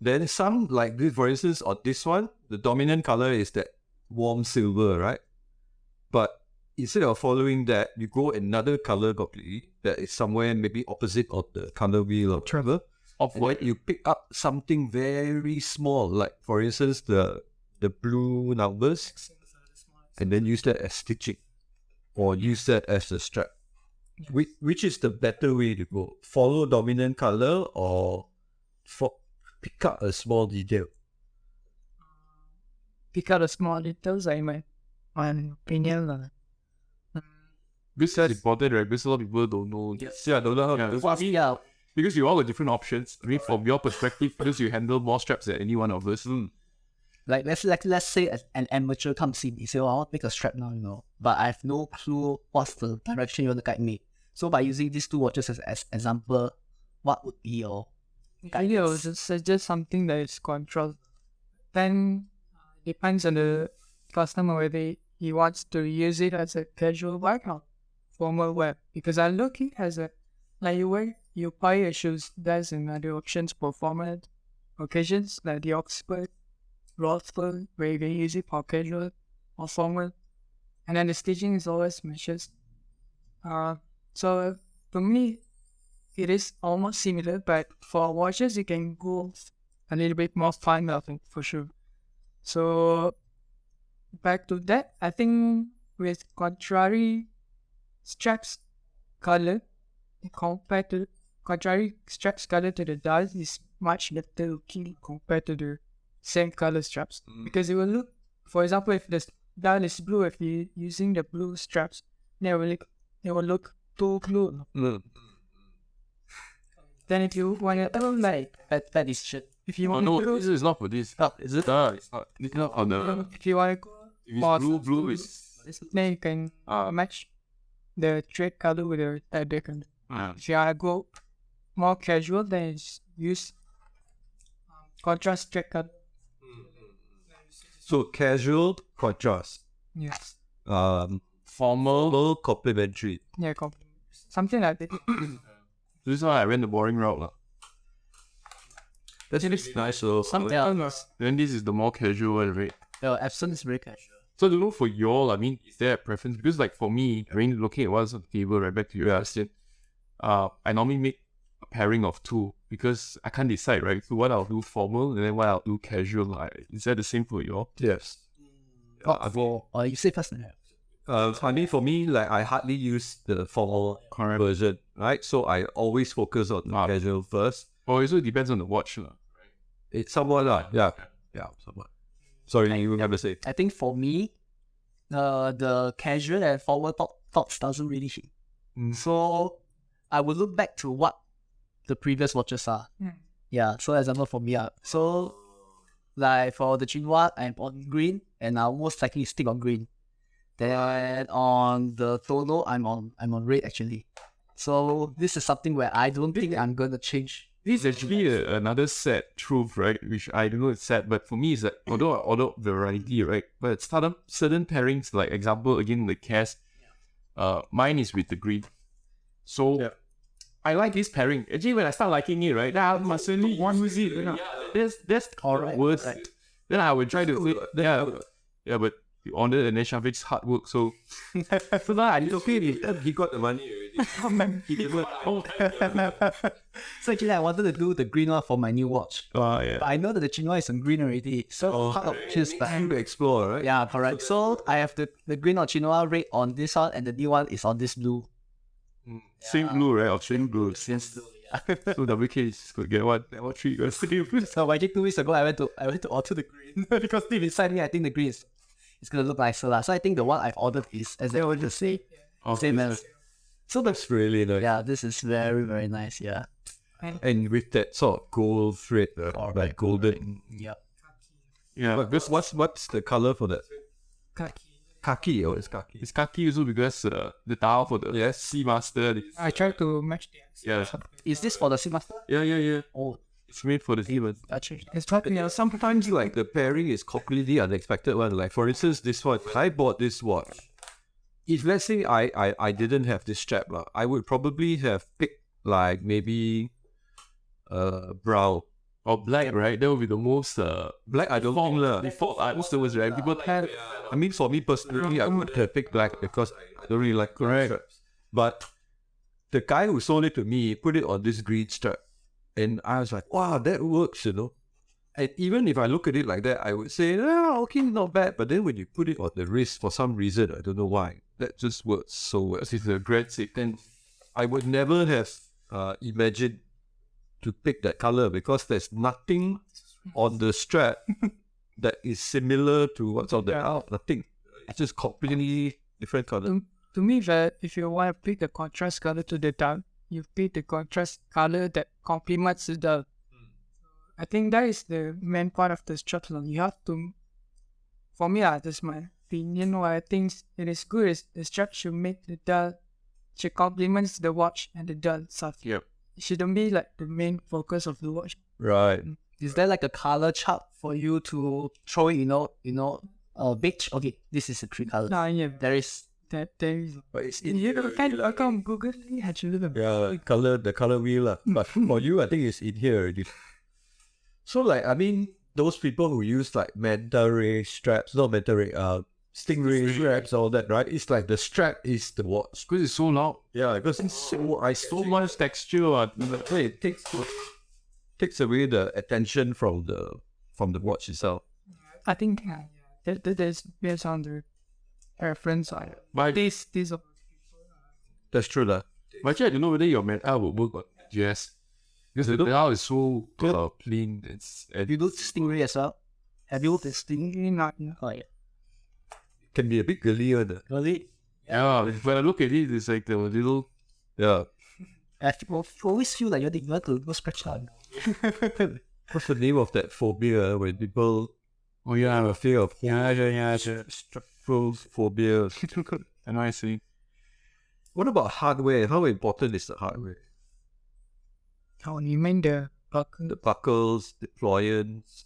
Then some, like this, for instance, on this one, the dominant color is that warm silver, right? But instead of following that, you go another color completely that is somewhere maybe opposite of the color wheel of travel. Of And then you pick up something very small, like for instance the blue numbers, and then use that as stitching, or use that as a strap. Which is the better way to go? Follow dominant color or pick up a small detail? Pick out the small details, my opinion. This is important, right? Because a lot of people don't know. Yes. Yeah, I don't know how Yeah, to for me, Yeah. because you all got different options. I mean, from your perspective, because you handle more straps than any one of us. Like let's say an amateur comes in, he say, "Oh, I want to make a strap now, but I have no clue what's the direction you want to guide me." So by using these 2 watches as example, what would be your Idea was just suggest something that is controlled. Then depends on the customer whether he wants to use it as a casual wear or formal wear. Because I look it as a like you buy your shoes. There's another options for formal occasions like the Oxford, Rothford, where you can use it for casual or formal. And then the stitching is always measures. So to me, it is almost similar, but for watches, you can go a little bit more fine, I think, for sure. So, back to that, I think with contrary straps color, compared to contrary straps color to the dial is much better looking compared to the same color straps. Because it will look, for example, if the dial is blue, if you're using the blue straps, they will look too blue. Then if you want to like bad decision? if you Oh want no, to this is not for this. Is it? It's not on the. if you want to go If for it's blue is. then you can match the thread color with the other color. If you want to go more casual, then use contrast thread color. So casual, contrast. Yes. Formal. Complementary. Yeah, something like that. This is why I went the boring route. That's really nice. So Then this is the more casual one, right? Epson is very casual. So I don't know for y'all, I mean, is there a preference? Because like for me, I mean, looking at what's on the table, right back to your question, I normally make a pairing of 2 because I can't decide, right? So what I'll do formal and then what I'll do casual. Is that the same for y'all? yes. You say first. I mean, for me, like I hardly use the formal version, right? So I always focus on the casual first. Or also depends on the watch. It's somewhat yeah, somewhat. Sorry, you have to say. I think for me, the casual and formal thoughts doesn't really hit. So I will look back to what the previous watches are. Yeah. So example for me, so like for the Chinois, I'm on green, and I'll most likely stick on green. Then on the Tono, I'm on red actually. So this is something where I don't think I'm gonna change. This is actually another sad truth, right? Which I don't know it's sad, but for me it's that although variety, right? But certain pairings, like example again the Cas, mine is with the green. So I like this pairing. Actually, when I start liking it, right, then I must certainly use it. You know? That's Alright, worse. right. Then I would try to but you honor and then Syafiq's hard work. So So now it's okay. He got the money already. He delivered. So actually, I wanted to do the green one for my new watch. yeah. But I know that the Chinois is on green already. So part of just Time to explore, right? yeah, correct. So I have the green or Chinois red on this one, and the new one is on this blue. Same blue, right? Or same blue. So WK is could get one, that one three. So actually 2 weeks ago, I went to order the green because deep inside me, I think the green is gonna look nicer lah. So I think the one I've ordered is exactly what you say, same as. So That's really nice. yeah, this is very very nice. Yeah. And with that sort of gold thread, like golden. Yeah. Yeah, But this, what's the color for that? Kaki. Khaki. Oh, it's khaki. it's khaki also because the dial for the Seamaster. I try to match the Yeah, Is this for the Seamaster? yeah. Oh, It's made for the Seaman. actually. It's probably Sometimes like the pairing is completely unexpected one. Like for instance, this one. I bought this watch. If let's say I didn't have this strap, I would probably have picked like maybe brown. Or black, right? That would be the most Black, I don't think lah. default afterwards, right? People had I mean, for me personally, I would have picked black because I don't really like straps. But the guy who sold it to me put it on this green strap. And I was like, wow, that works, you know. And even if I look at it like that, I would say, oh, okay, not bad. But then when you put it on the wrist, for some reason, I don't know why, that just works so well. it's a great sick. And I would never have imagined to pick that color because there's nothing on the strap that is similar to what's on the out. Nothing. It's just completely different color. To me, that if you want to pick the contrast color to the dial, you pick the contrast color that complements the dial. I think that is the main part of the strap. You have to, for me, that's my opinion. What I think it is good is the strap should make the dial, should complements the watch and the dial itself. Yep. It shouldn't be like the main focus of the watch. Right. Is there like a color chart for you to throw in, beige? Okay, this is the 3 colors. Nah, yeah, There is. there is. But it's in You here. can look on Google actually. Yeah, the color wheel. But for you, I think it's in here already. So like, I mean, those people who use like manta ray straps, not manta ray, stingray straps, all that, right? It's like the strap is the watch. Because it's so loud. Yeah, because it's So much texture. it takes away the attention from the watch itself. I think that is based on the reference. But These are That's true, lah. actually, I don't know whether your metal will work on GS. Because the metal is so clean. Have you looked Stingray as well? Have you looked at Stingray? not. Oh, yeah. Can be a bit girly one. Really? Yeah, when I look at it, it's like the little. Yeah. I always feel like you want to go scratch out. What's the name of that phobia when people Oh yeah, have a fear of yeah. structural phobia? I know I see. What about hardware? How important is the hardware? How you mean the buckle? The buckles, deployants.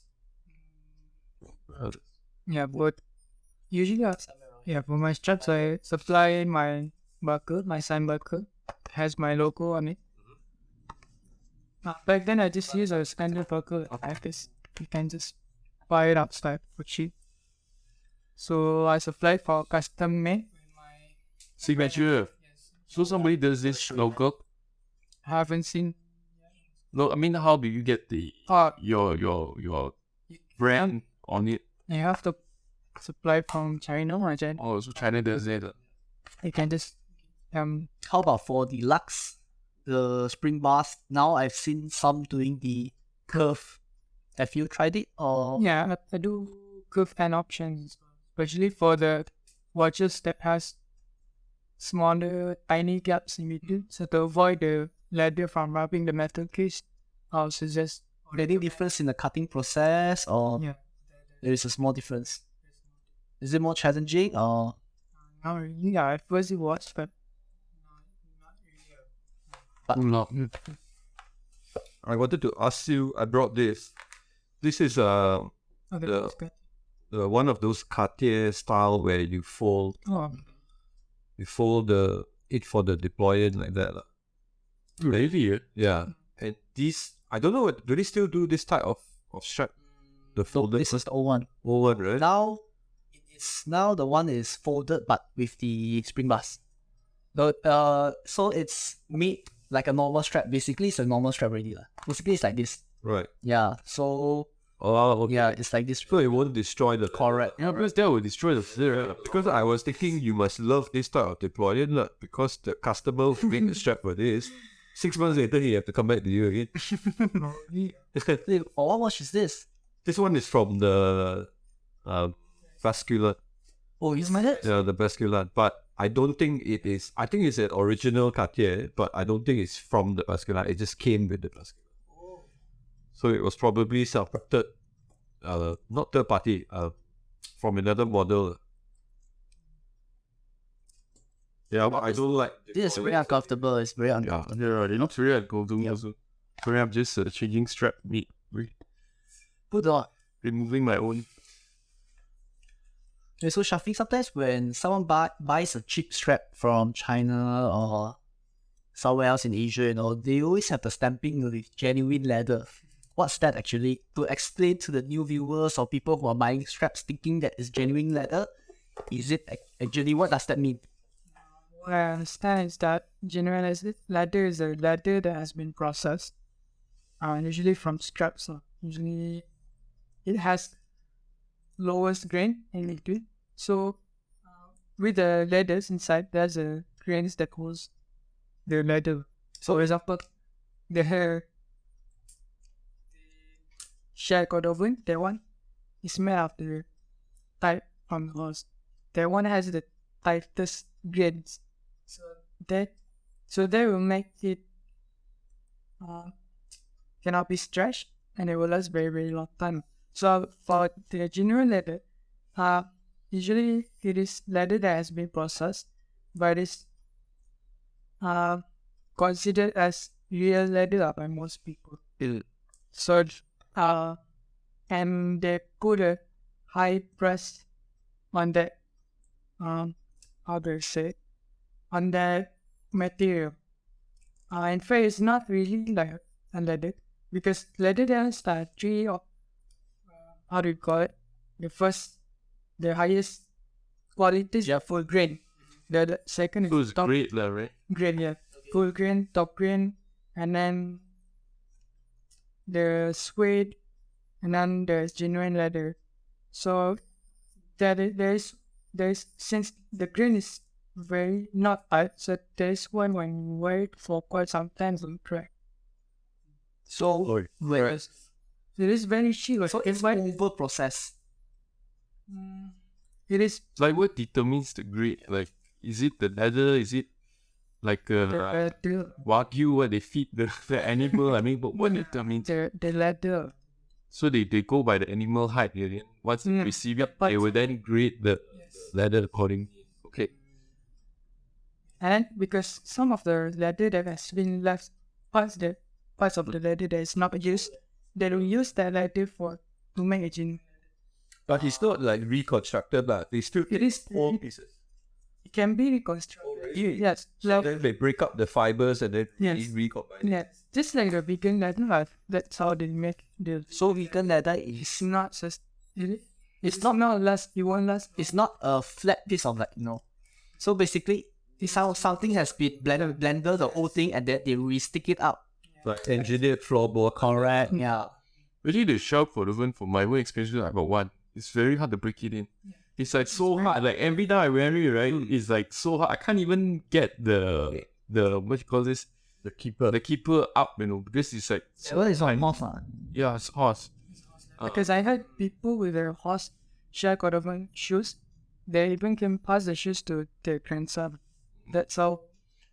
But usually, for my straps, I supply my buckle, my sign buckle, has my logo on it. Back then, I just use a standard buckle like this. You can just buy it outside for cheap. So I supply for custom made. Signature. So somebody does this logo. I haven't seen. No, I mean, how do you get the Oh, your brand on it? you have to supply from China, and then Oh, so China does it. you can just How about for the Lux, the spring bars? Now I've seen some doing the curve. Have you tried it? Or yeah, I do curve hand options, especially for the watches that has smaller, tiny gaps in between. So to avoid the leather from rubbing the metal case, I'll suggest. any difference in the cutting process, or Yeah. there is a small difference? Is it more challenging, or Not really. Yeah, at first it was, but I wanted to ask you. I brought this. This is other The- was good. one of those Cartier style where you fold Oh, it for the deployer like that. Lah. Really? Yeah. And these, I don't know, do they still do this type of strap? The so folded this is the old one. old one, right? Now the one is folded but with the spring bars. So it's made like a normal strap. Basically, it's a normal strap already. Basically, it's like this. Right. Yeah. So Oh, okay. yeah, it's like this. So it won't destroy the Correct. Yeah, because that will destroy the feather. Right? Because I was thinking you must love this type of deployer, lah, because the customer who made the strap for this, 6 months later he have to come back to you again. Hey, what watch is this? This one is from the vascular. Oh, is my head? Yeah, the vascular. But I don't think it is. I think it's an original Cartier, but I don't think it's from the vascular. It just came with the vascular. So it was probably third, not third party, from another model. Yeah, but I don't like. This is very uncomfortable. It's very uncomfortable. Yeah, they're not very uncomfortable Yep. also. Sorry, I'm just changing strap meat. Put on. Removing my own. Okay, so Syafiq, sometimes when someone buys a cheap strap from China or somewhere else in Asia, they always have the stamping with genuine leather. What's that actually? To explain to the new viewers or people who are buying straps thinking that it's genuine leather, is it actually, what does that mean? what I understand is that generalized leather is a leather that has been processed, usually from straps. Usually, it has lowest grain in between. So, with the leathers inside, there's a grains that holds the leather. So, for example, the hair, shell Cordovan, that one is made of the type from the horse. That one has the tightest grains. So that will make it cannot be stretched, and it will last very, very long time. So for the genuine leather, usually it is leather that has been processed, but it's considered as real leather by most people. So and they put a high press on that how do I say, on that material. In fact, it's not really like a leather, because leather has three of how do you call it? The highest quality is full grain. The second So is it's top great, lah, right? grain, yeah. Full grain, top grain, and then the suede, and then there's genuine leather. So there's since the grain is very not high, so there's one when you wear it for quite some time it'll crack. So, whereas, It is very cheap. so it's over processed. It is Like, what determines the grade? Like, is it the leather? Is it like the wagyu where they feed the animal? I mean, but what determines? the leather. So they go by the animal height. Yeah? Once they receive it, they will then grade the leather accordingly. Okay. And because some of the leather that has been left, parts of the leather that is not used, they will use that leather to make a jean. But it's not like reconstructed, but they still It is all pieces. It can be reconstructed. Yes. So then they break up the fibers and then Yes. recombine. Yeah, just like the vegan leather, that's how they make the. So vegan leather It's not just. It's not last. It won't last. it's not a flat piece of So basically, it's how something has been blended the whole thing and then they re-stick it up. Like engineered floorboard. Correct. Yeah. Really, the shelf for my own experience, I got one. It's very hard to break it in. It's like so hard. Like every time I wear it, right, it's like so hard. I can't even get the what you call this, the keeper up, because it's like What is on horse? yeah, it's horse. Because I heard people with their horse share cordon shoes, they even can pass the shoes to their grandson. That's how.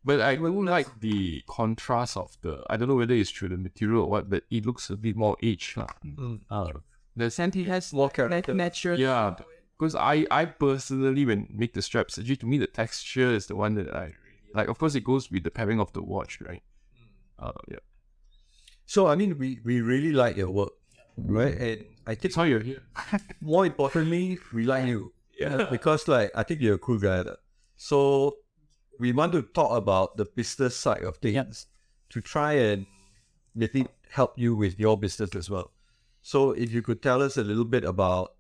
But I don't like the contrast of I don't know whether it's through the material or what, but it looks a bit more aged. There's And he has More character. natural. yeah, because I personally, when make the straps, actually to me the texture is the one that I really like. Of course, it goes with the pairing of the watch, right? Yeah. So I mean, we really like your work, right? And I think That's how you're here. more importantly, we like you. Yeah. Because like I think you're a cool guy. So we want to talk about the business side of things to try and maybe help you with your business as well. So if you could tell us a little bit about,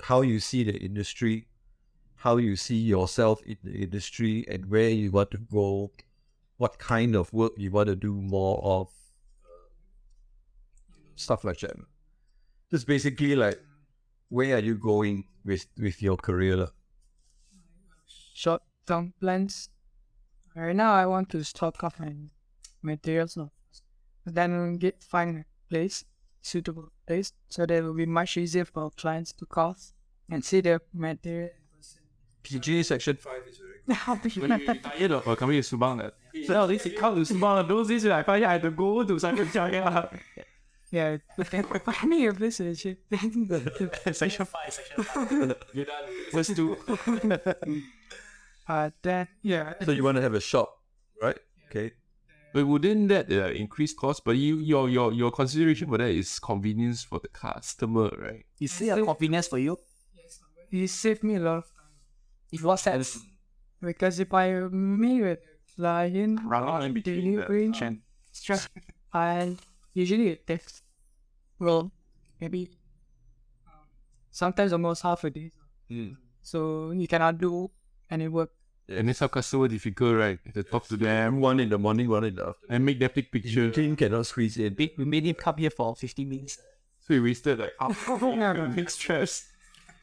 how you see the industry, how you see yourself in the industry, and where you want to go, what kind of work you want to do more of, stuff like that. Just basically like, where are you going with your career? Short-term plans. Right now, I want to stock up my materials now. Then find a place, suitable place, so that it will be much easier for clients to call and see the material. PG Section 5 is very When you tired of coming to Subang, so now this come to Subang, those days I find I had to go to Syafiq. Yeah, find me a place actually. Section 5. You're done. Let's do. Then yeah. So you want to have a shop, right? Okay. But wouldn't that increase cost? But your consideration for that is convenience for the customer, right? Is it a convenience for you? It saved me a lot of time. In what sense? Because if I meet with client, Run in between delivery, the stress, and usually it takes, well, maybe sometimes almost half a day. So you cannot do any work. and it's how customer difficult, right? To talk to them One in the morning, one in the afternoon. and make them take picture. Team cannot squeeze in. We made him come here for 15 minutes. So we wasted like half big stress.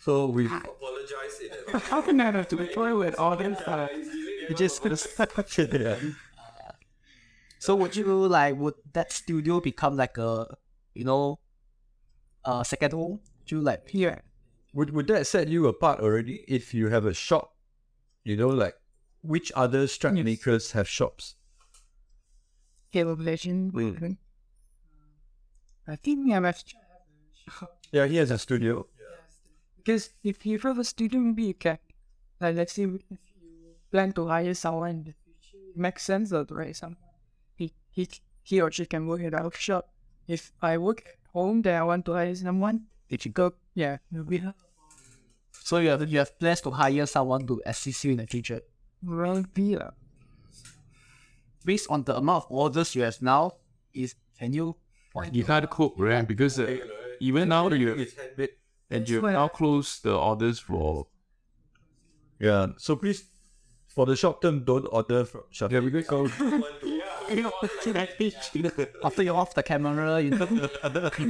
So we apologize in advance. How can I have to toy with all this? We just Yeah. So would that studio become like a second home? Would you like Yeah. Would that set you apart already if you have a shop? Like which other strap Yes. makers have shops? Calibration. I think MF. Yeah, he has a studio. Because if you have a studio, maybe you can. Like, let's say if you plan to hire someone in the future, it makes sense to hire someone. He or she can work at our shop. If I work at home, then I want to hire someone. if you go? Yeah, it'll be So you have plans to hire someone to assist you in the future. be Based on the amount of orders you have now, can you You can't cope, right? Because even now you now close the orders for. Yeah. So please, for the short term, don't order from Syafiq. Yeah, because after you're off the camera, you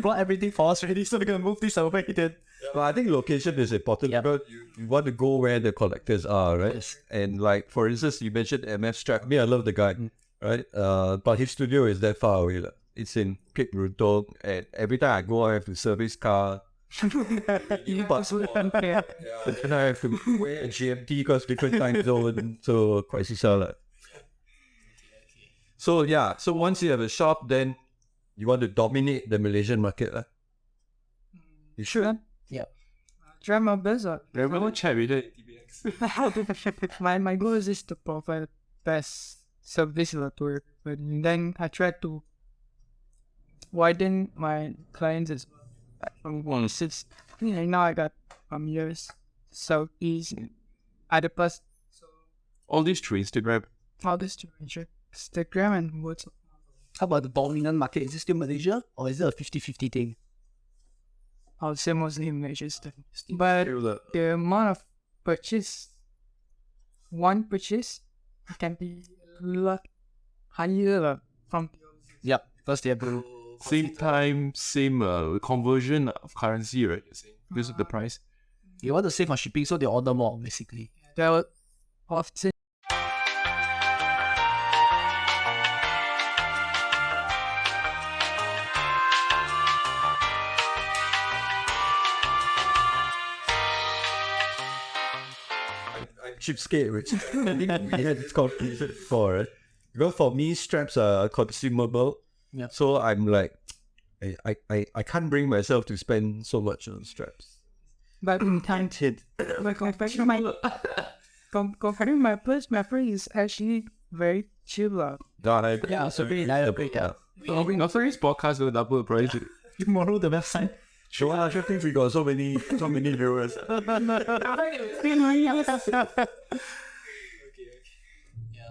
brought everything for us already, so we're gonna move this away then. But I think location is important Yep. because you want to go where the collectors are, right? Yes. And like for instance, you mentioned MF Strap. Me, I love the guy, right? But his studio is that far away. It's in Cape Breton, and every time I go, I have to service car. But and I have to wear a GMT because different time zone, so quite sisa. So yeah, so once you have a shop, then you want to dominate the Malaysian market. You should. Yeah. try my best. Never chat with it. My goal is just to provide best service to everybody. And then I try to widen my clients as well. From since now I got from US, Southeast, other plus All these through Instagram. all this to Instagram and WhatsApp. How about the dominant market? Is it still Malaysia or is it a 50-50 thing? I would say mostly in Malaysia still. But the amount of purchase, one purchase can be a lot higher from Yep, because they have to. Same time, same conversion of currency, right? You're saying because of the price. You want to save on shipping, so they order more, basically. There were often I'm cheapskate, which I think we had this conversation before, right? Because for me, straps are consumable. Yeah. So I'm like, I can't bring myself to spend so much on straps. but but comparing my price is actually very cheap lah. Yeah, so really, yeah. After this podcast will double the price. Tomorrow the website. Sure, I think we got so many viewers.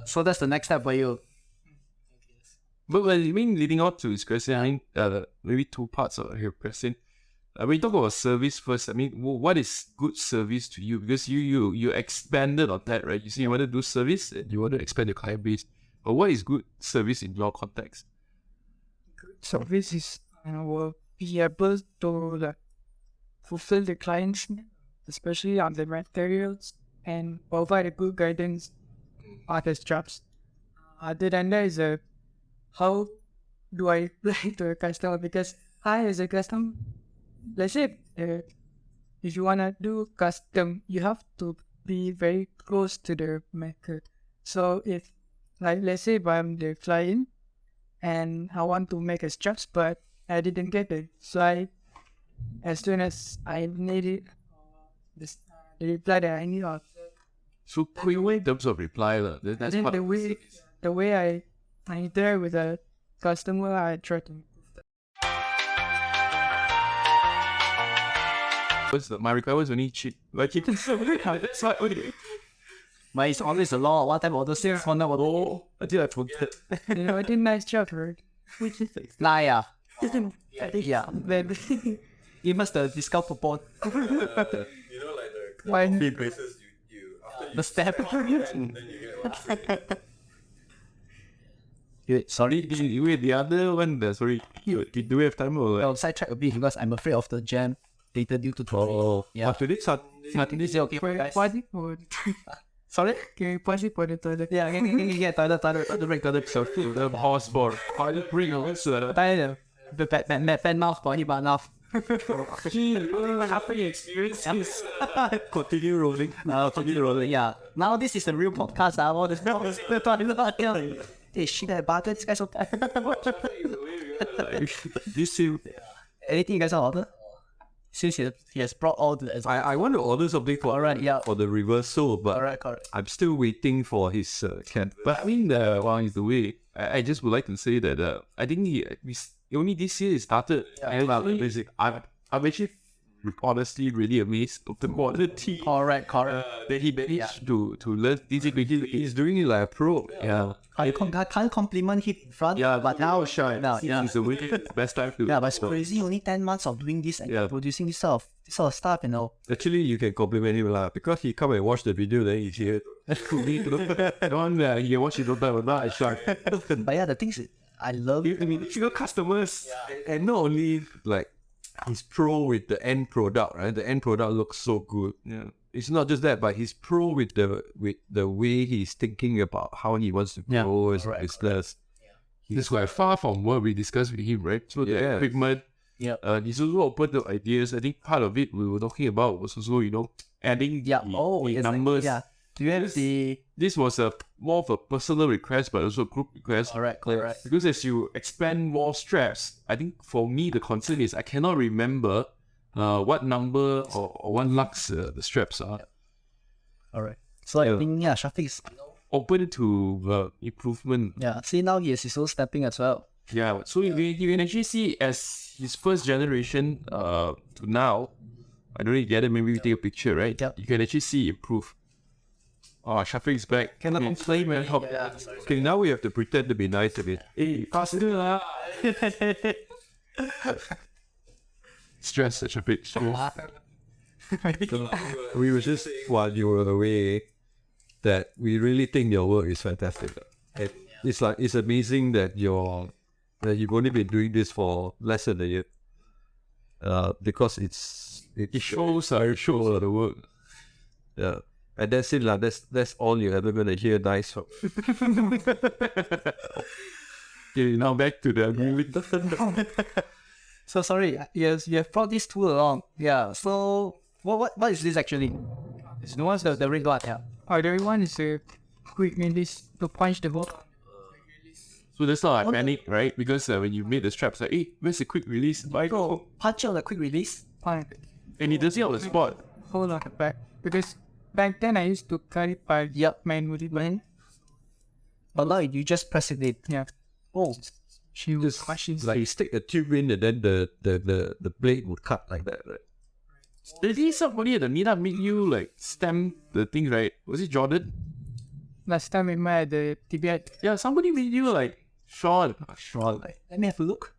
So that's the next step for you. But I mean, leading up to his question, I mean, maybe two parts of your question. When you talk about service first, I mean, what is good service to you? Because you expanded on that, right? You see, you want to do service and you want to expand your client base. But what is good service in your context? Service is will be able to like, fulfill the client's need, especially on the materials, and provide a good guidance on the straps. Other than that is how do I reply to a customer? Because I, as a customer, let's say if you wanna do custom, you have to be very close to the maker. So if, like, let's say if I'm the client and I want to make a straps, but I didn't get it, so as soon as I need it, the reply that I need, So quick in terms of reply, that's then part the way I interact with the customer, I try to. my requirements only cheap. Like that's why But it's always a law. One time order 600 order. until I forget. I did nice job, right? Nah, yeah. Yeah. Then Give us the discount coupon. You know, like the Why- coffee places, you after The step. then you get Wait, sorry. Wait, the other one, sorry, do we have time or I'll sidetrack a bit because I'm afraid of the jam later due to traffic. Oh, Yeah. but today Sunday. Saturday is okay, guys. pause it for Sorry? can you pause it for the toilet? Yeah, toilet break, toilet. So, the horse board? Pilot bring what's the toilet. Pen mouth, body bar mouth. happy experience? Continue rolling. Continue rolling. Yeah. Now this is the real podcast. I want to know the toilet. Yeah. Hey, shit, that button. This guy's so This is Anything you guys want to order? Since he has brought all the. I want to order something for Alright, yeah. for the reversal, but Correct. I'm still waiting for his can. But I mean, while he's away, I just would like to say that I think only this year he started. And basic, I'm actually honestly really amazed of the quality Correct. that he managed to learn. He's doing it like a pro. Yeah, Can't compliment him in front. yeah, but now sure. Now, yeah. It's the way best time to. Yeah, but it's crazy. Only 10 months of doing this and Yeah. producing this sort of stuff, you know. Actually, you can compliment him lah because he come and watch the video, then he's here. Don't you watch it? Don't tell me. I shock. But yeah, the thing is, I love it. I mean, if you got customers, And not only like he's pro with the end product, right? The end product looks so good. yeah. It's not just that, but he's pro with the way he's thinking about how he wants to Yeah, grow his correct, business. This is quite far from what we discussed with him, right? So the Yeah. equipment, Yeah. he's also open to ideas. I think part of it we were talking about was also, adding Yeah. the It's like- numbers. yeah. Do you have the This was more of a personal request, but also a group request. correct? Because as you expand more straps, I think for me the concern is I cannot remember what number or what lux the straps are. Alright. So I think Syafiq is Open to improvement. See now he is his own stepping as well. Yeah, so you can actually see as his first generation to now, I don't really get it, maybe we take a picture, right? Yep. You can actually see improve. Oh, Syafiq is back. Cannot complain, man. Okay, now we have to pretend to be nice a bit. Hey, faster lah. Stress at Syafiq. We were just saying while you were away that we really think your work is fantastic. And it's amazing that you've only been doing this for less than a year. Because it's It shows the work. Yeah. And that's it lah. That's all you're ever gonna hear nice from. Okay, now back to the agreement. So sorry, yes, you have brought this tool along. Yeah. So what is this actually? It's the one's the red one. Yeah. Oh, the other one is a quick release to punch the ball. So that's how I panicked, right? Because when you made the straps, like, hey, where's the quick release? Why go? Punch out the quick release. Punch. And he does it on the spot. Hold on the back. Because back then I used to cut it by manually. But now you just press it in. Yeah. Oh. She was crushes. Like you stick a tube in and then the blade would cut like that, right? Did somebody at the meetup make you like stamp the thing, right? Was it Jordan? Last time we met at the TBI. Yeah, somebody made you like Sean. Let me have a look.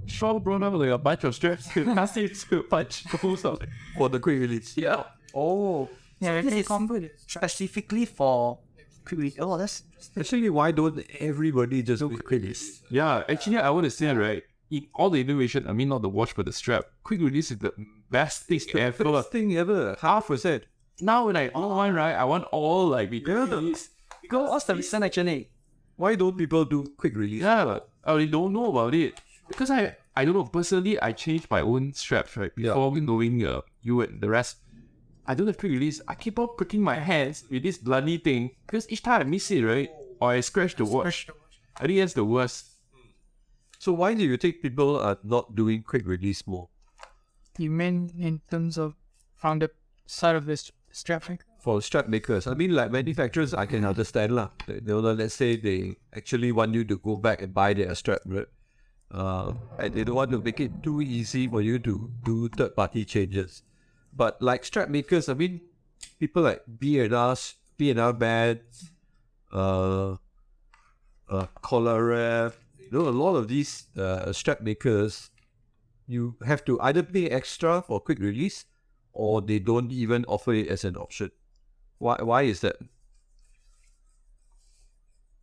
Sean brought up like a bunch of straps and asked him to punch the holes out. For the quick release. Yeah. Oh. Yeah, This it's is combo. specifically for quick release. Oh, that's Actually, why don't everybody just do quick release? Yeah, actually, I want to say, right, in all the innovation, I mean, not the watch, but the strap, quick release is the best thing ever. Best thing ever. 100%. Now, when I own one, right, I want all like quick release. Because what's the reason actually? Why don't people do quick release? yeah, I really don't know about it. Because I don't know, personally, I changed my own straps, right, before knowing you and the rest. I don't have quick release. I keep on pricking my hands with this bloody thing because each time I miss it, right, or I scratch the watch. I think that's the worst. So why do you think people are not doing quick release more? You mean in terms of from the side of this strap? For strap makers, I mean, like manufacturers, I can understand lah. Let's say they actually want you to go back and buy their strap, right? And they don't want to make it too easy for you to do third-party changes. But like strap makers, I mean, people like B&R bands, Collar, a lot of these strap makers, you have to either pay extra for quick release, or they don't even offer it as an option. Why is that?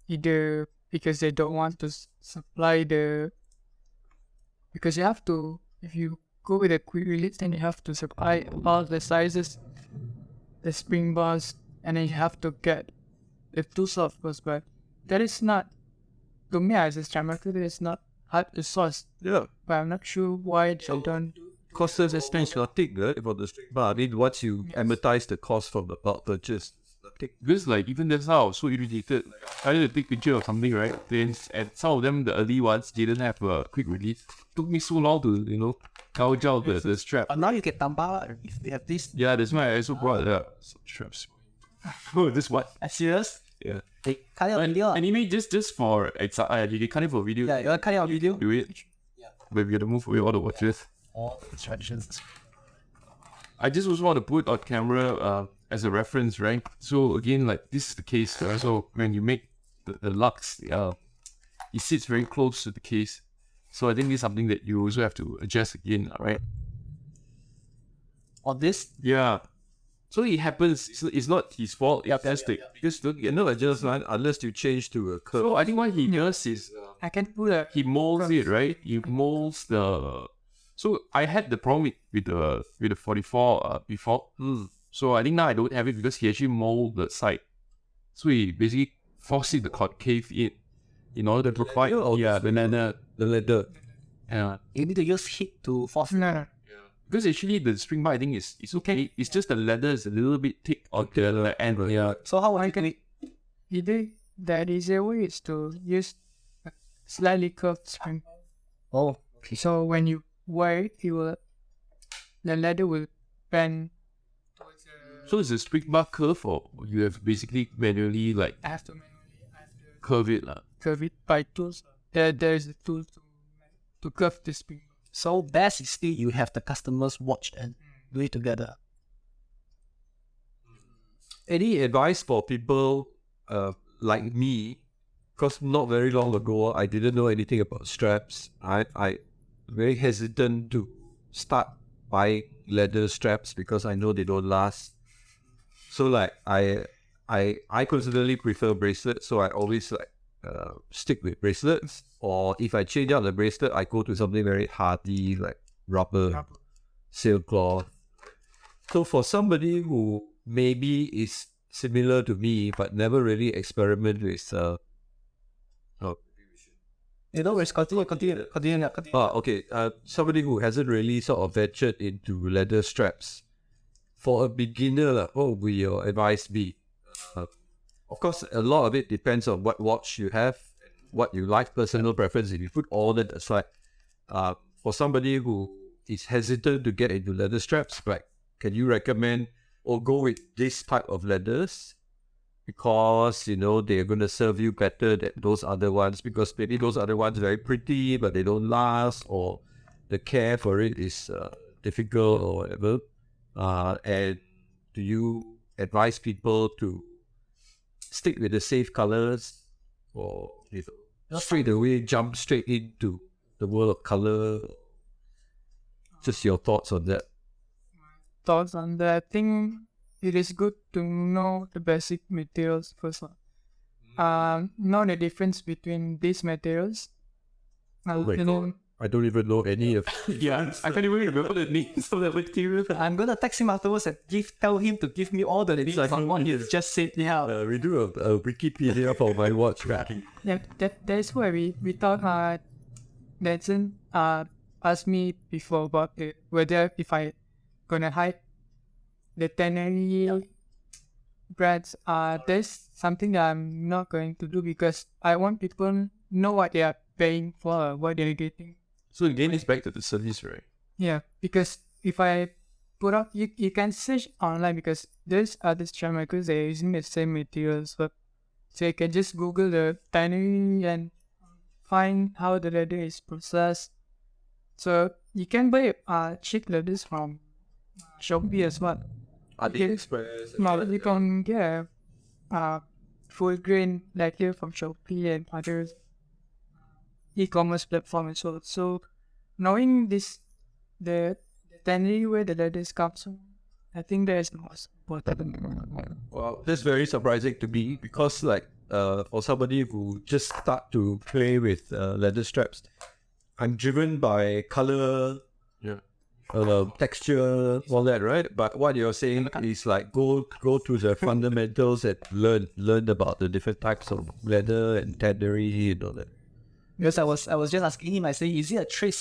Either because they don't want to supply because you have to, if you go with a quick release, then you have to supply all the sizes, the spring bars, and then you have to get the tools of course. But that is not, to me as a strap maker, that is not hard to source. Yeah. But I'm not sure why they don't. Cost us nothing, right, for the string bar. I mean, once you amortize the cost from the bulk purchase, nothing. Because like even that's how I was so irritated. I had to take picture of something, right? Then and some of them, the early ones, didn't have a quick release. Took me so long to gouge out the strap. But now you get tambah if they have this. Yeah, that's why I also brought some straps. Oh, this what? Serious? Yeah. They cut it out video. Anyway, just for you can cut it for video. Yeah, you want to cut it out video? Do it. Yeah. But we gotta move away all the watches. All instructions. I just also want to put on camera as a reference, right? So again, like this is the case. So when you make the lux, it sits very close to the case. So I think this is something that you also have to adjust again, right? On this? Yeah. So it happens. It's not his fault. It's fantastic. Because don't get No adjustment unless you change to a curve. So I think what he does is I can put a. he molds it, right? He molds the. So I had the problem with the 44 before. So I think now I don't have it because he actually mold the side. So he basically forced it the concave in order to provide the leather. Yeah. You need to use heat to force. No. Because actually the spring bar I think is okay. It's just the leather is a little bit thick on the end. Yeah. So how I can it? Either the easier way is to use a slightly curved spring. Oh, okay. So when you wear it, the leather will bend. So it's a spring bar curve, or you have basically manually like I have to curve it curve it by tools. There is a tool to curve the spring. So best is still you have the customers watch and do it together. Any advice for people like me? Because not very long ago, I didn't know anything about straps. I very hesitant to start buying leather straps because I know they don't last. So like I personally prefer bracelets, so I always stick with bracelets. Or if I change out the bracelet, I go to something very hardy like rubber. sailcloth. So for somebody who maybe is similar to me but never really experiment with No worries, continue. somebody who hasn't really sort of ventured into leather straps, for a beginner, what would your advice be? Of course, a lot of it depends on what watch you have, what you like, personal preference. If you put all that aside, for somebody who is hesitant to get into leather straps, like, can you recommend or go with this type of leathers? Because, you know, they're going to serve you better than those other ones, because maybe those other ones are very pretty, but they don't last, or the care for it is difficult or whatever. And do you advise people to stick with the safe colors, or straight away jump straight into the world of color? Just your thoughts on that. Thoughts on that? I think it is good to know the basic materials first. Know the difference between these materials. Oh my God. I don't even know any of Yeah, I can't even remember the names of the material. I'm gonna text him afterwards and tell him to give me all the names on what he just said. Yeah. we do a Wikipedia for Mywatchkaki. Yeah, that's why we thought Danson asked me before about whether if I gonna hide the tannery brands. That's something that I'm not going to do, because I want people know what they are paying for, what they're getting. So again, it's back to the service, right? Yeah, because if I put up, you can search online, because there's other strap makers, they're using the same materials. So you can just Google the tannery and find how the leather is processed. So you can buy cheap leathers from Shopee as well. AliExpress. No, you can get full grain leather from Shopee and other e-commerce platform as well. So knowing the tannery where the leathers comes from, I think that is the most important. Well, that's very surprising to me, because like for somebody who just start to play with leather straps, I'm driven by color, texture, all that, right? But what you're saying is like go to the fundamentals and learn about the different types of leather and tannery and all that. Because I was just asking him, I say, is it a trade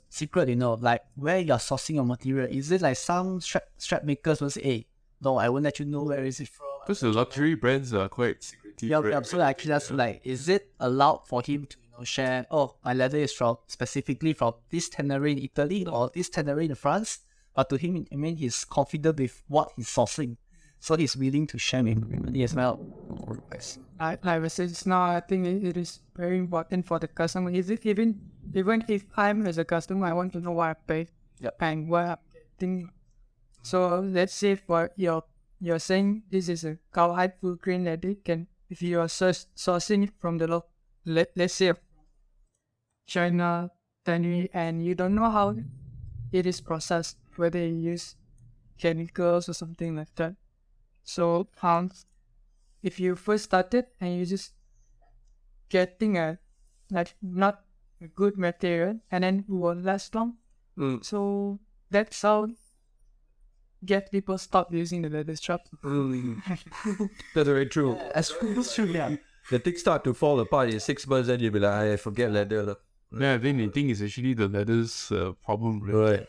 secret, you know, like where you're sourcing your material? Is it like some strap makers will say, hey, no, I won't let you know where is it from? Because the luxury brands are quite secretive. Yeah, right? so actually that's like, is it allowed for him to, you know, share, oh, my leather is specifically from this tannery in Italy or this tannery in France? But to him, I mean, he's confident with what he's sourcing. So he's willing to share with me as well. Like I said just now, I think it is very important for the customer. Is it even if I'm as a customer, I want to know what I paid and what I'm getting. So let's say for you're saying this is a cowhide full grain leather, if you are sourcing it from the let's say China tannery, and you don't know how it is processed, whether you use chemicals or something like that. So if you first started and you just getting not a good material, and then it won't last long. So that's how get people stop using the leather strap. That's very true. That's true, yeah. The things start to fall apart in 6 months, and you'll be like, I forget leather. Yeah, I think the thing is actually the leather's problem. Right? Right.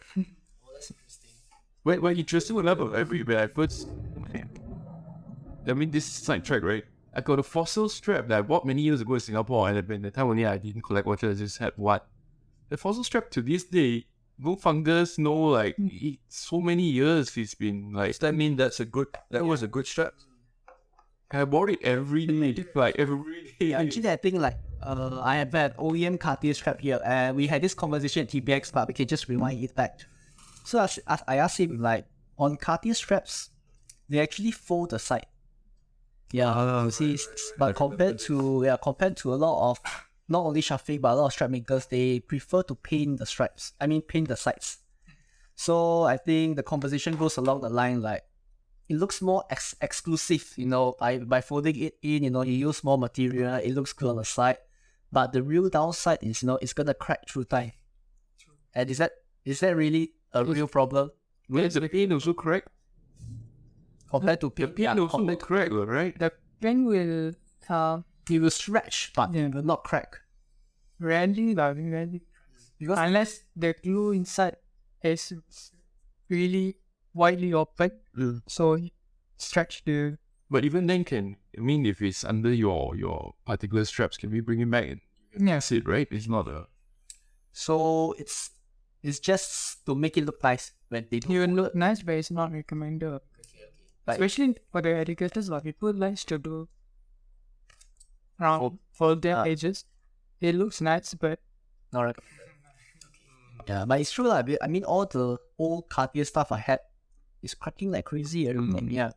That's interesting. Well, interesting enough, when I first, I mean, this sidetrack, right? I got a fossil strap that I bought many years ago in Singapore, and at the time only I didn't collect watches, I just had one. The fossil strap to this day, no fungus, no like, so many years it's been like. Does that mean that was a good strap? I bought it every day, like every day. Actually, I think like I have an OEM Cartier strap here, and we had this conversation at TBX, but we can just rewind it back. So I asked him, like, on Cartier straps, they actually fold the side. Yeah, you see, but compared to a lot of not only Syafiq but a lot of strap makers, they prefer to paint the stripes. I mean, paint the sides. So I think the conversation goes along the line like, it looks more exclusive, you know, by folding it in, you know, you use more material, it looks good on the side. But the real downside is, you know, it's gonna crack through time. And is that really a real problem Where's the pin also correct? compared to The pin also compared correct, right? The pen will it will stretch, but it will not crack. rarely Because unless the glue inside is really widely open, so it stretch the. But even then, if it's under your particular straps, can we bring it back and Yes. that's it, right? It's not a. so it's just to make it look nice when they do. It will look nice, but it's not recommended. Like- Especially for the educators, like people like to do around for their ages. It looks nice, but Not recommended. Yeah, but it's true lah. I mean, all the old Cartier stuff I had is cracking like crazy. Yeah.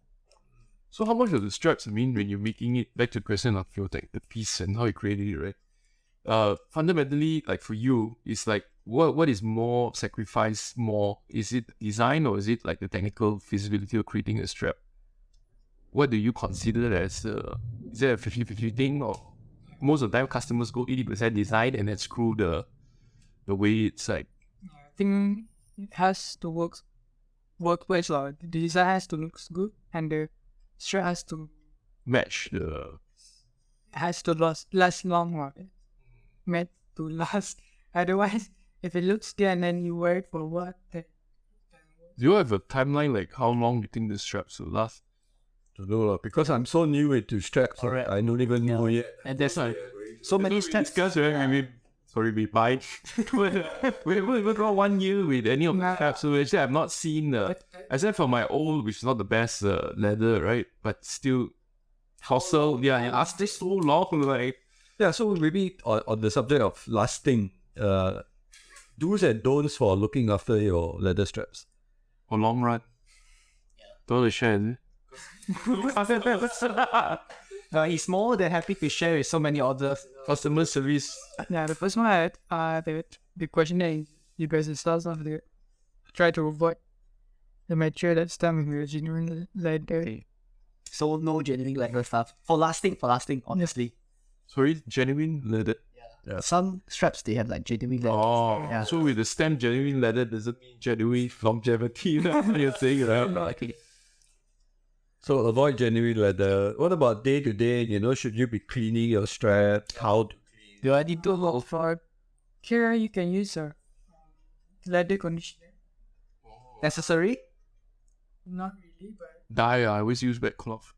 So how much of the straps, when you're making it, back to the question of the piece and how you created it, right? Fundamentally, like for you, it's like, what is more sacrifice more? Is it design or is it like the technical feasibility of creating a strap? What do you consider as, is it a 50-50 thing, or most of the time customers go 80% design and then screw the way it's like? I think it has to work well. The design has to look good, and the strap Match the. has to last long. Right? Meant to last. Otherwise, if it looks good and then you wear it for what? Then Do you have a timeline, like how long you think the straps will last? Don't know lah, because I'm so new into straps. Correct. I don't even know yet. And there's so many straps. Discuss, right? Sorry, we buy. we haven't got 1 year with any of the straps, so actually I've not seen, except for my old, which is not the best leather, right? But still, fossil, yeah, it lasted so long, like. Yeah, so maybe on the subject of lasting, do's and don'ts for looking after your leather straps. For long run. Don't want to share, is it? He's more than happy to share with so many others. Customer service. yeah, the first one I had, the question that you guys start off the try to avoid the material that's done with genuine leather. So no genuine leather stuff. For lasting, honestly. Sorry, genuine leather. Some straps they have like genuine leather. Oh, Yeah. so with the stamp genuine leather doesn't mean genuine longevity. That's what you're saying, right? Okay. So avoid genuine leather. What about day to day? Should you be cleaning your strap? How to clean? Do I need to look For care, you can use a leather conditioner. necessary? Not really, Dye, I always use wet cloth.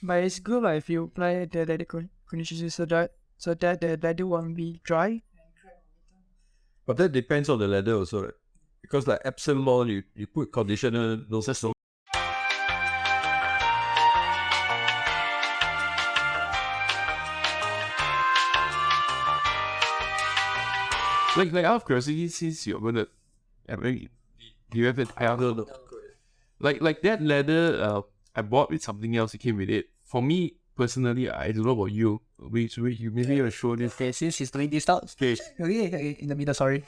but it's good if you apply the leather conditioner so that the leather won't be dry. But that depends on the leather also, right? Because like Epsom ball, you put conditioner, no so. Like out of curiosity, since you're gonna, do you have it? I don't know. Like that leather, I bought with something else. It came with it. For me personally, I don't know about you. Wait, you maybe you'll show this. Okay, since he's doing this out. Okay, Okay, in the middle, sorry.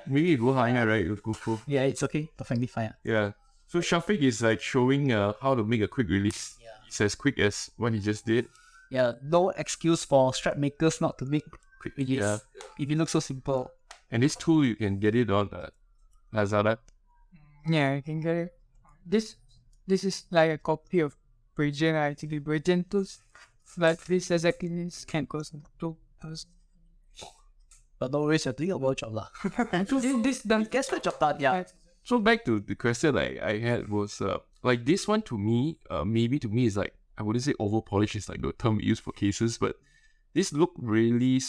maybe you go higher, right? You'll go full. Yeah, it's okay. Perfectly fine. Yeah. So Syafiq is like showing how to make a quick release. Yeah. It's as quick as what he just did. Yeah, no excuse for strap makers not to make quick release. Yeah. If it looks so simple. And this tool, you can get it on Lazada. Yeah, you can get it. This is like a copy of Bridgen. Actually, Bridgen tools like this exactly can cost 2,000. But no worries, you're doing a well job lah. This done. Guess the job done, yeah. So back to the question I had was like this one to me, maybe to me is like, I wouldn't say over polished is like the term we use for cases, but this look really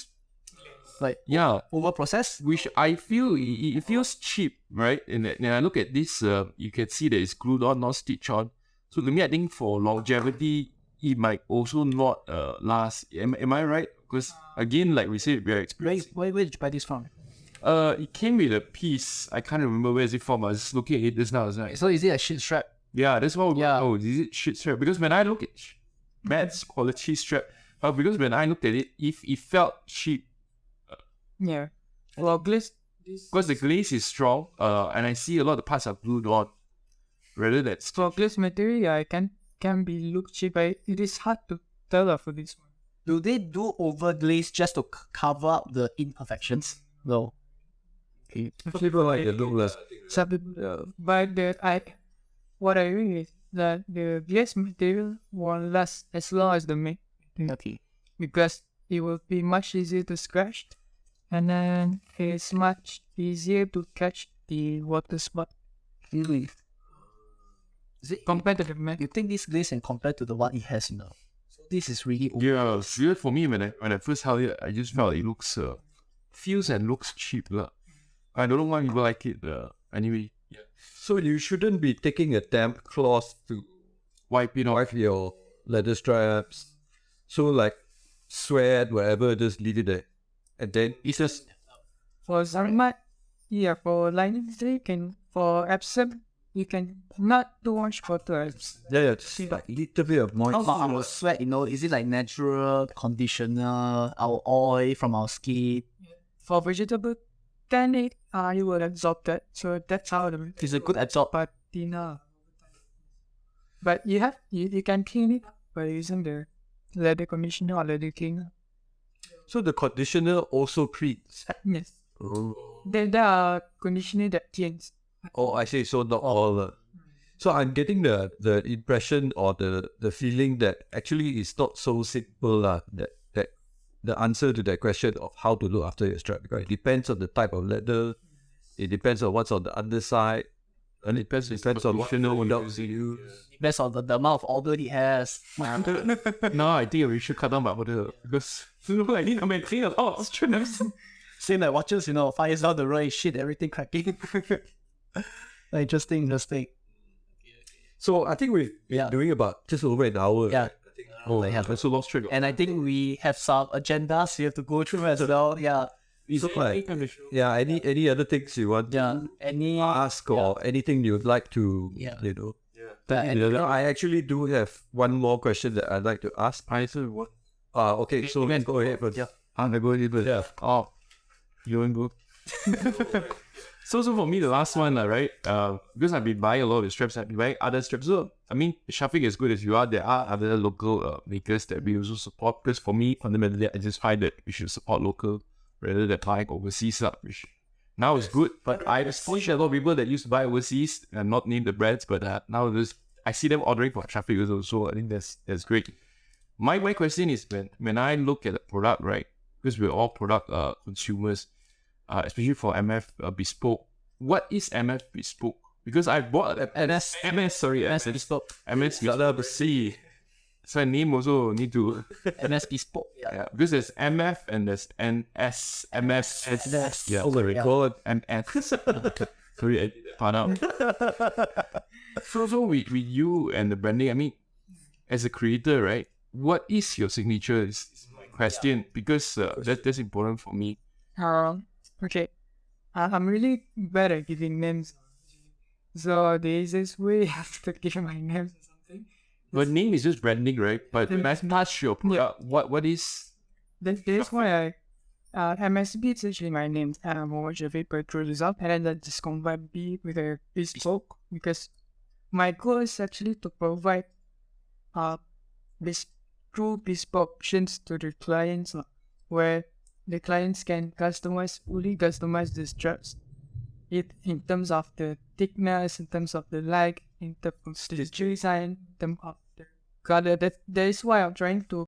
Like yeah, over processed. which I feel it feels cheap, right? And then I look at this, you can see that it's glued on, not stitched on. So to me, I think for longevity, it might also not last. Am I right? Because again, like we said, we are experiencing. Where did you buy this from? It came with a piece. I can't remember where is it from. I was just looking at it just now. I was like, So is it a shit strap? yeah, that's what. Yeah. Oh, is it shit strap? Because when I look at Matt's quality strap, because when I looked at it, if it felt cheap, Yeah. Well, glaze. because the glaze is strong, and I see a lot of the parts are glued on. Rather than For glaze material, yeah, it can be look cheap, but it is hard to tell for this one. Do they do over glaze just to cover up the imperfections? No. People like the look less. Some people, but what I mean is that the glass material won't last as long as the matte Okay. because it will be much easier to scratch, and then it's much easier to catch the water spot Really? Is it, compared to the matte. you think this glaze can compare to the one it has, So this is really Yeah, it's weird for me when I first held it. I just felt it looks feels and looks cheap lah. I don't know why people like it. Anyway, yeah. So you shouldn't be taking a damp cloth to Wipe it off. wipe your leather straps. So like sweat, whatever, just leave it there. And then It's just For some matte, yeah, for lining you can, for absent, you can not too much water. yeah, just like little bit of How moisture. about our sweat, Is it like natural conditioner, our oil from our skin? For vegetable, then you will absorb that. So that's how It's a good absorb. patina. But you can clean it by using the leather conditioner or leather cleaner. So the conditioner also treats. Yes. Oh, There are conditioner that cleans. I see. So not all. So I'm getting the impression or the feeling that actually it's not so simple that the answer to that question of how to look after your strap, because it depends on the type of leather, it depends on what's on the underside, and it depends on what products you use. Depends on the amount of order he has. no, I think we should cut down my order because I need to maintain a lot of strength. Same like watches, 5 years down the road, shit, everything cracking. Interesting. So I think we've been Yeah. doing about just over an hour. Yeah. Oh, They have- that's so lost track. And I think we have some agendas we have to go through as well. Yeah. So like, any other things you want Yeah. to Any ask or anything you'd like to, Yeah. And I actually do have one more question that I'd like to ask. I said what? Okay, so let's go ahead first. Yeah. I'm go ahead first. Yeah. Oh, you want to go? So for me, the last one, right? Because I've been buying a lot of straps, I've been buying other straps. So, I mean, Syafiq, as good as you are, there are other local makers that we also support. Because for me, fundamentally, I just find that we should support local rather than buying overseas, which now is good. But I see a lot of people that used to buy overseas and not name the brands, but now I see them ordering for Syafiq also. So I think that's great. My question is when I look at the product, right? Because we're all product consumers, especially for Bespoke. What is Bespoke? Because I bought MSBespoke. MSBespoke. So a name also need to MSBespoke. yeah, because there's MF and there's NS, MS, Oh, the record. MS. Sorry, I did that part out. So with you and the branding, I mean, as a creator, right? What is your signature? Is my question, because that's important for me. Okay. I'm really bad at giving names. So the easiest way is to give my names or something. But name is just branding, right? But match your product. What is? That's why MSB is actually my name. I'm Mywatchkaki petrol result, and then I just combine B with a bespoke because my goal is actually to provide this true bespoke options to the clients, where the clients can fully customize the straps. It in terms of the thickness, in terms of the leg, in terms of the design, in terms of the color. That is why I'm trying to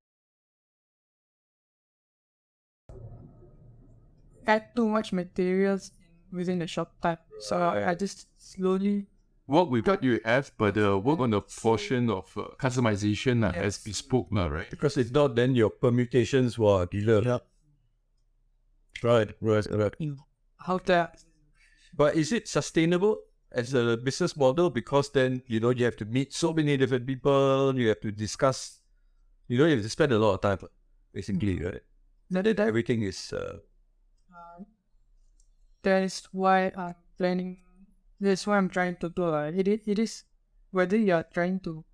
add too much materials within the shop time. So I just slowly Work with what you have, but work on the portion of customization as bespoke, right? Because if not, then your permutations were dealer. Yeah. Right. how to But is it sustainable as a business model? Because then, you have to meet so many different people, you have to discuss, you have to spend a lot of time, basically, right? Everything is... that is why I'm planning. That's why I'm trying to do. It is whether you are trying to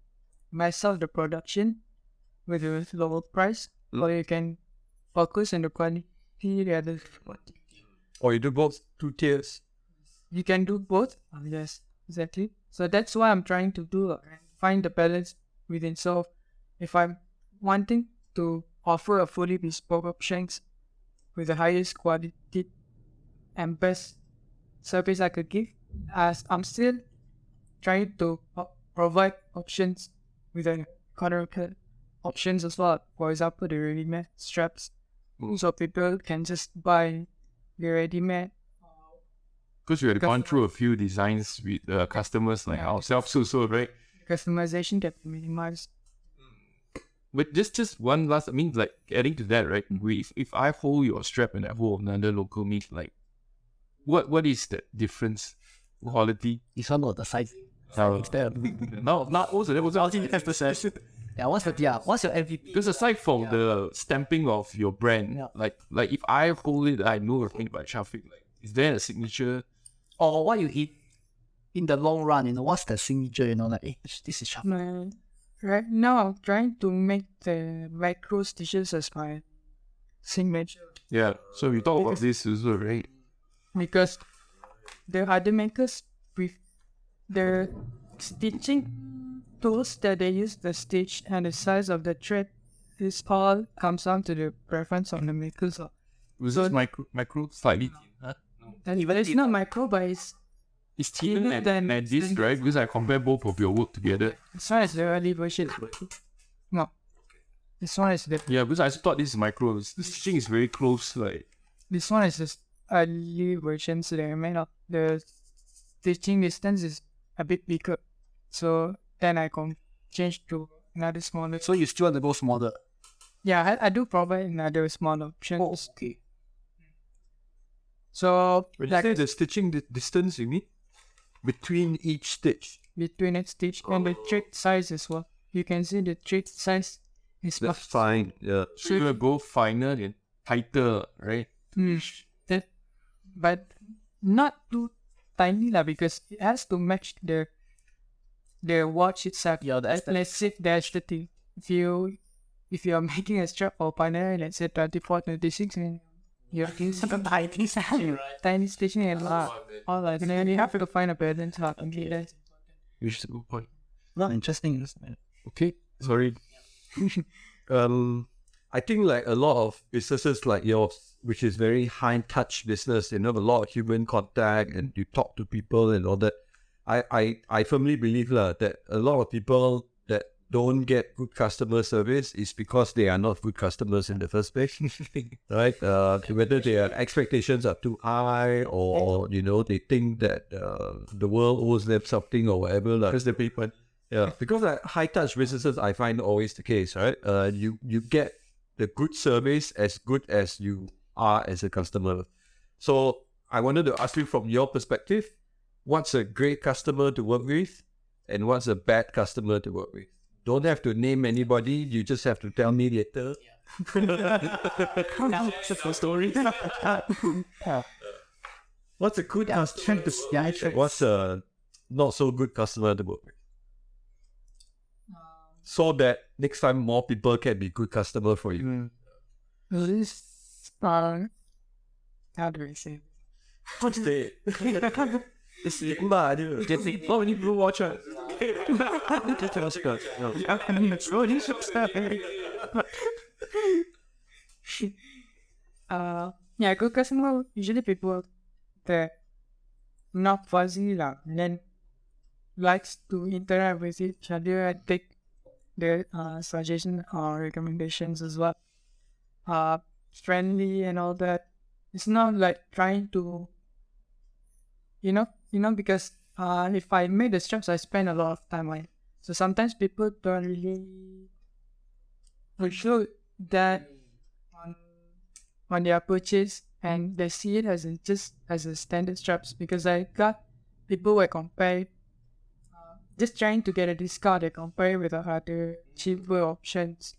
mass out the production with a lower price, or you can focus on the quality rather. Or you do both 2 tiers. You can do both. Yes, exactly. So that's why I'm trying to do find the balance within. So if I'm wanting to offer a fully bespoke options with the highest quality and best service I could give, as I'm still trying to provide options with the economical options as well. For example, the ready-made straps, so people can just buy the ready-made. Because we had gone through a few designs with customers like ourselves also, right? Customization can be minimized. But just one last, I mean, like adding to that, right? If I hold your strap and I hold another local meat, like, what is the difference? Quality? This one or the size? No, Instead not also. That was of yeah, what's your MVP? because aside from the stamping of your brand, Yeah. like if I hold it, I know it's made by Syafiq. Like, is there a signature? Or what you eat in the long run, what's the signature, like, hey, this is Syafiq. Right now, I'm trying to make the micro stitches as my signature, Yeah. So we talk about this also, right? because the other makers with the stitching tools that they use, the stitch and the size of the thread, this all comes down to the preference of the makers. Was this micro slightly thin? Huh? No. And even it's not micro, but it's It's thinner thinner than than this, right? Because I compare both of your work together. this one is the early version. No, this one is the Yeah, because I thought this is micro. The stitching is very close, like. this one is just early versions that I made up. The stitching distance is a bit bigger, so then I can change to another smaller. So you still want to go smaller? Yeah, I do provide another small options. Okay. So When you like say the stitching distance, you mean between each stitch? between a stitch and the thread size as well. You can see the thread size is That's fine. Yeah. So you will go finer and tighter, right? that, but not too tiny lah, because it has to match the watch itself. Yeah, Let's say the aesthetic. If you're making a strap for partner, let's say 24, 26, and you're using tiny stitching, right? tiny stitching and all that, then you have to find a balance. Which is a good point. Not interesting. Okay, sorry. I think like a lot of businesses like yours, which is very high touch business, have a lot of human contact and you talk to people and all that. I firmly believe that a lot of people that don't get good customer service is because they are not good customers in the first place, right? Whether their expectations are too high or they think that the world owes them something or whatever. Because the people. Yeah, because like high touch businesses, I find always the case, right? You get the good service as good as you are as a customer. So I wanted to ask you from your perspective, what's a great customer to work with, and what's a bad customer to work with? Don't have to name anybody. You just have to tell me later. Story. What's a good customer? What's a not so good customer to work with? So that next time more people can be good customer for you. This how do I say? What's that? It's lima je. How many people watch it? Yeah, good customer usually people that not fuzzy lah, and then likes to interact with each other and take their suggestions or recommendations as well. Friendly and all that. It's not like trying to, because if I make the straps, I spend a lot of time on it. So sometimes people don't really show that on their purchase, and they see it as just as a standard straps, because I got people who compare just trying to get a discount. They compare with other cheaper options.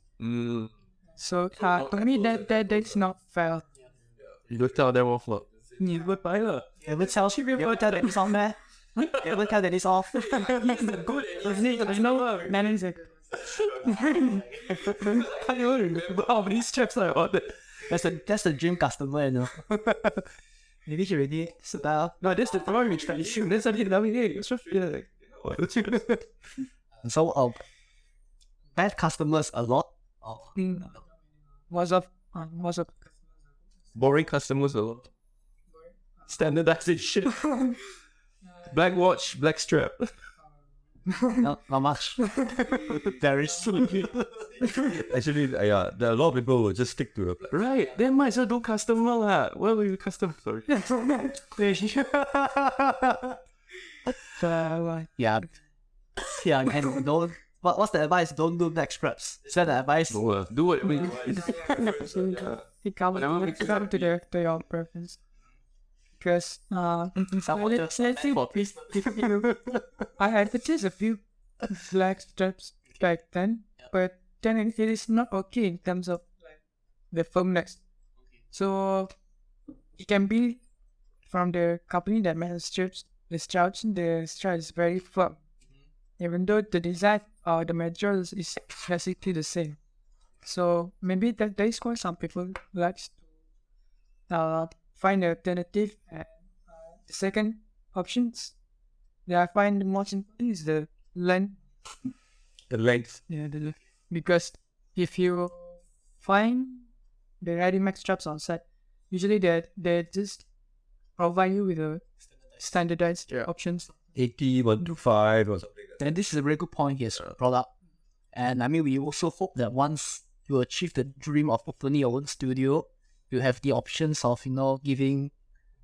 So to me that's not fair. You don't tell them off, look. You would buy her. You would tell that it's on there. You would tell that it's off. Good. There's no manager. I don't remember how many straps I ordered. That's the dream customer, Maybe he already sit down. No, that's the problem with tradition. That's what he love it. It's just like. So, bad customers a lot. What's up? Boring customers a lot. Standardization. Black watch, black strap. Not much. Very soon. Actually, yeah, there are a lot of people will just stick to a black. Right. Then might as well do custom lah. Why will you custom? Sorry. Yeah. Yeah, and don't. What's the advice? Don't do black straps. Is that the advice? No, do what we It comes to your preference. Because let's say I purchased a few black straps back then, but then it is not okay in terms of like the firmness. So it can be from the company that manufactures the straps. The strap is very firm, even though the design or the material is basically the same. So maybe that is why some people like to find an alternative. And the second options that I find the most important is the length. The length. Yeah, because if you find the ready-made straps on site, usually they just provide you with a standardized options. 80, 125 or something. And this is a very good point here, brought up. And I mean, we also hope that once you achieve the dream of opening your own studio, you have the options of, giving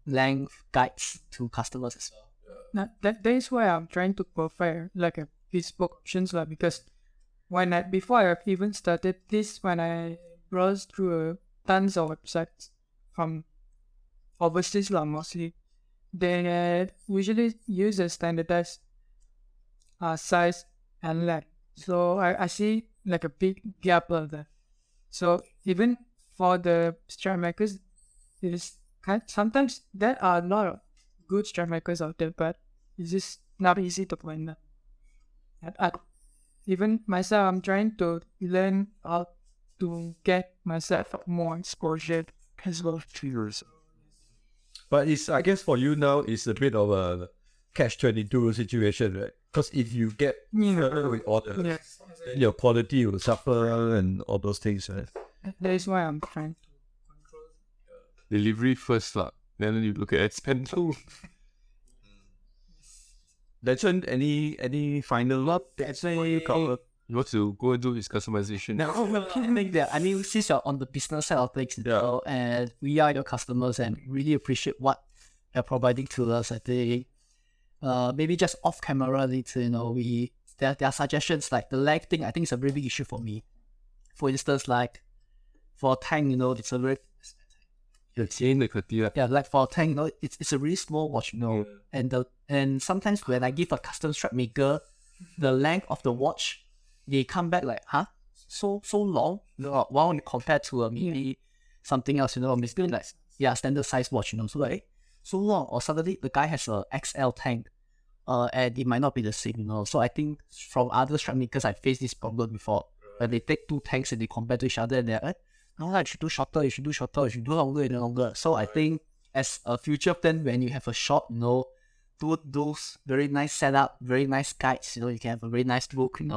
length guides to customers as well. Now, that is why I'm trying to provide like a bespoke options because before I even started this, when I browsed through tons of websites from overseas mostly, they usually use a standardized size and length. So I see like a big gap of that. So even for the strap makers, it is sometimes there are a lot of good strap makers out there, but it's just not easy to find them. Even myself, I'm trying to learn how to get myself more exposure as well. But I guess for you now, it's a bit of a catch-22 situation, right? Because if you get with orders, then your quality will suffer and all those things, right? That is why I'm trying to control. delivery first lah. Then you look at expense too. That's any final up? That's you cover. You want to go and do his customization. I mean, since you're on the business side of things, and we are your customers and really appreciate what you're providing to us, I think maybe just off camera later, there are suggestions like the lag thing. I think it's a very big issue for me. For instance, like for a tank, it's a very like for a tank, it's a really small watch, and sometimes when I give a custom strap maker the length of the watch, they come back like, so long. While compared to maybe something else, basically like standard size watch, so like so long, or suddenly the guy has a XL tank, and it might not be the same, So I think from other strap makers, I faced this problem before, when they take two tanks and they compare to each other, and they're like, no, you should do shorter, you should do longer and longer. So I think as a future plan, when you have a shop, do those very nice setup, very nice guides, you can have a very nice look, and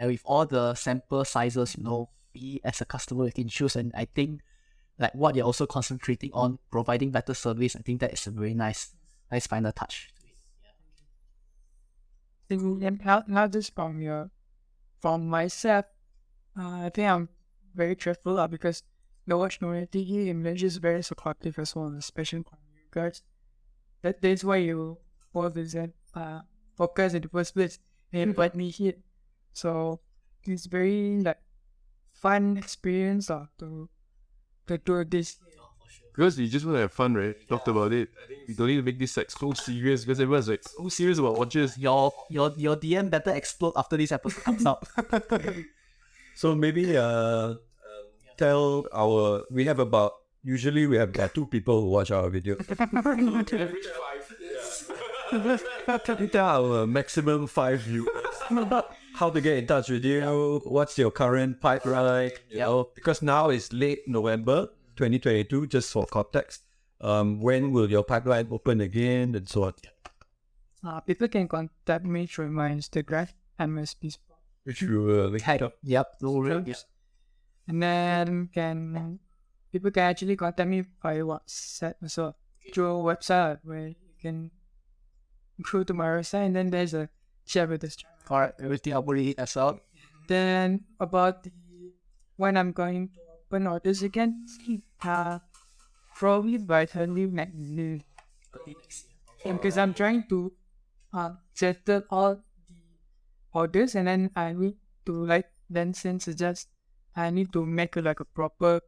with all the sample sizes, we as a customer, you can choose. And I think like what you're also concentrating on, providing better service, I think that is a very nice final touch. Not just from myself, I think I'm very grateful because the watch community in Malaysia is very supportive as well, especially from you guys. That is why you both visit focus in the first place and invite me here. So it's very fun experience to do this. Because you just want to have fun, right? Talked about it. I think we don't need to make this so serious because everyone's so serious about watches. Your DM better explode after this episode comes out. So maybe tell we have about, usually we have 2 people who watch our video. Average 5. Tell our maximum 5 viewers how to get in touch with you, what's your current pipeline, because now it's late November 2022, just for context. When will your pipeline open again and so on? People can contact me through my Instagram, MSBespoke. Which you will head up. Yep. And then people can actually contact me by WhatsApp as well. through a website where you can go to my website, and then there's a chat with the strap. Alright, everything I'll put it as well. Then about when I'm going to open orders again, probably by early next year. Because I'm trying to settle all the orders, and then I need to suggest I need to make a proper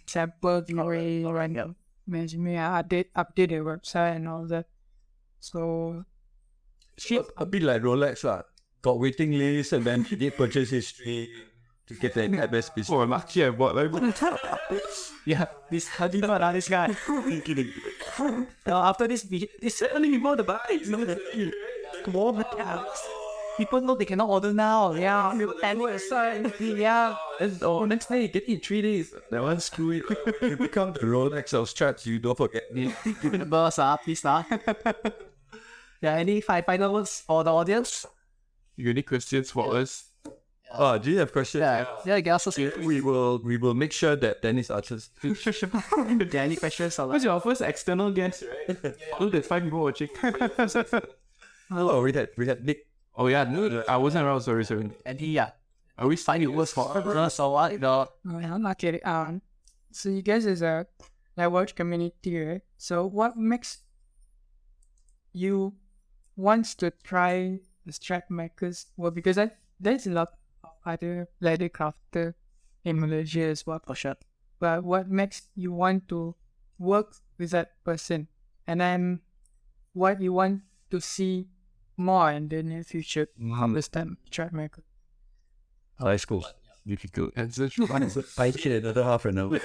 sample drawing or maybe update the website and all that. So A bit like Rolex lah. Got waiting list and then did purchase history to get an MSBespoke. Oh, lucky I bought like Yeah, this how do you know this guy? After this only people to buy. Come on, people know they cannot order now. Yeah, and yeah. next day you get it in 3 days. That one screw it. You become the Rolex of straps, you don't forget me. Remember, please. Yeah, any final words for the audience? You got any questions for us? Do you have questions? Yeah, get us. We will make sure that Dennis answers. Yeah, any questions? What's your first external guest, right? Oh, there's 5 people watching. Oh, we had Nick. Oh yeah, no, I wasn't around. Sorry. And he, Are we final words for us or what? I'm not kidding. So you guys is a watch community, right? So what makes you wants to try the strap makers? Well, because there's a lot of other leather crafter in Malaysia as well. For sure. But what makes you want to work with that person? And then what you want to see more in the near future of this time strap maker? High school. difficult answer? I shit another half an hour.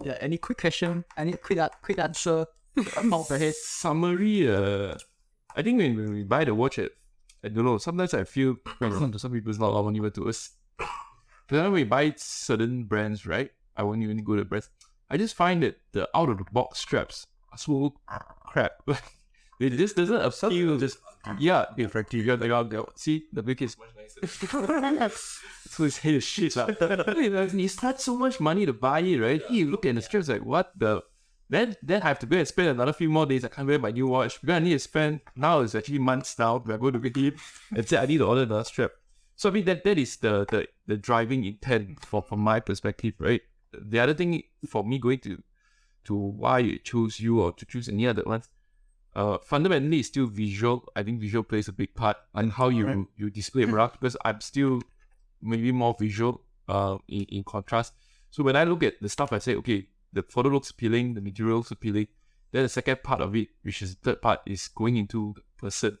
Yeah, any quick question? Any quick answer? Off the head. Summary, I think when we buy the watch, I don't know, sometimes I feel, to some people it's not common, even to us. But when we buy certain brands, right? I won't even go to brands. I just find that the out-of-the-box straps are so crap. It just doesn't appeal. Just effective. See, the big is much nicer. So it's hate shit. You start so much money to buy it, right? You look at the straps like, what the? Then I have to go and spend another few more days. I can't wear my new watch because I need to spend, now it's actually months now. We're going to get it and say I need to order another strap. So I mean that is the driving intent from my perspective, right? The other thing for me going to why you choose you or to choose any other ones, fundamentally it's still visual. I think visual plays a big part on how you display a product, because I'm still maybe more visual in contrast. So when I look at the stuff, I say, okay, the photo looks appealing, the material looks appealing. Then the second part of it, which is the third part, is going into the person.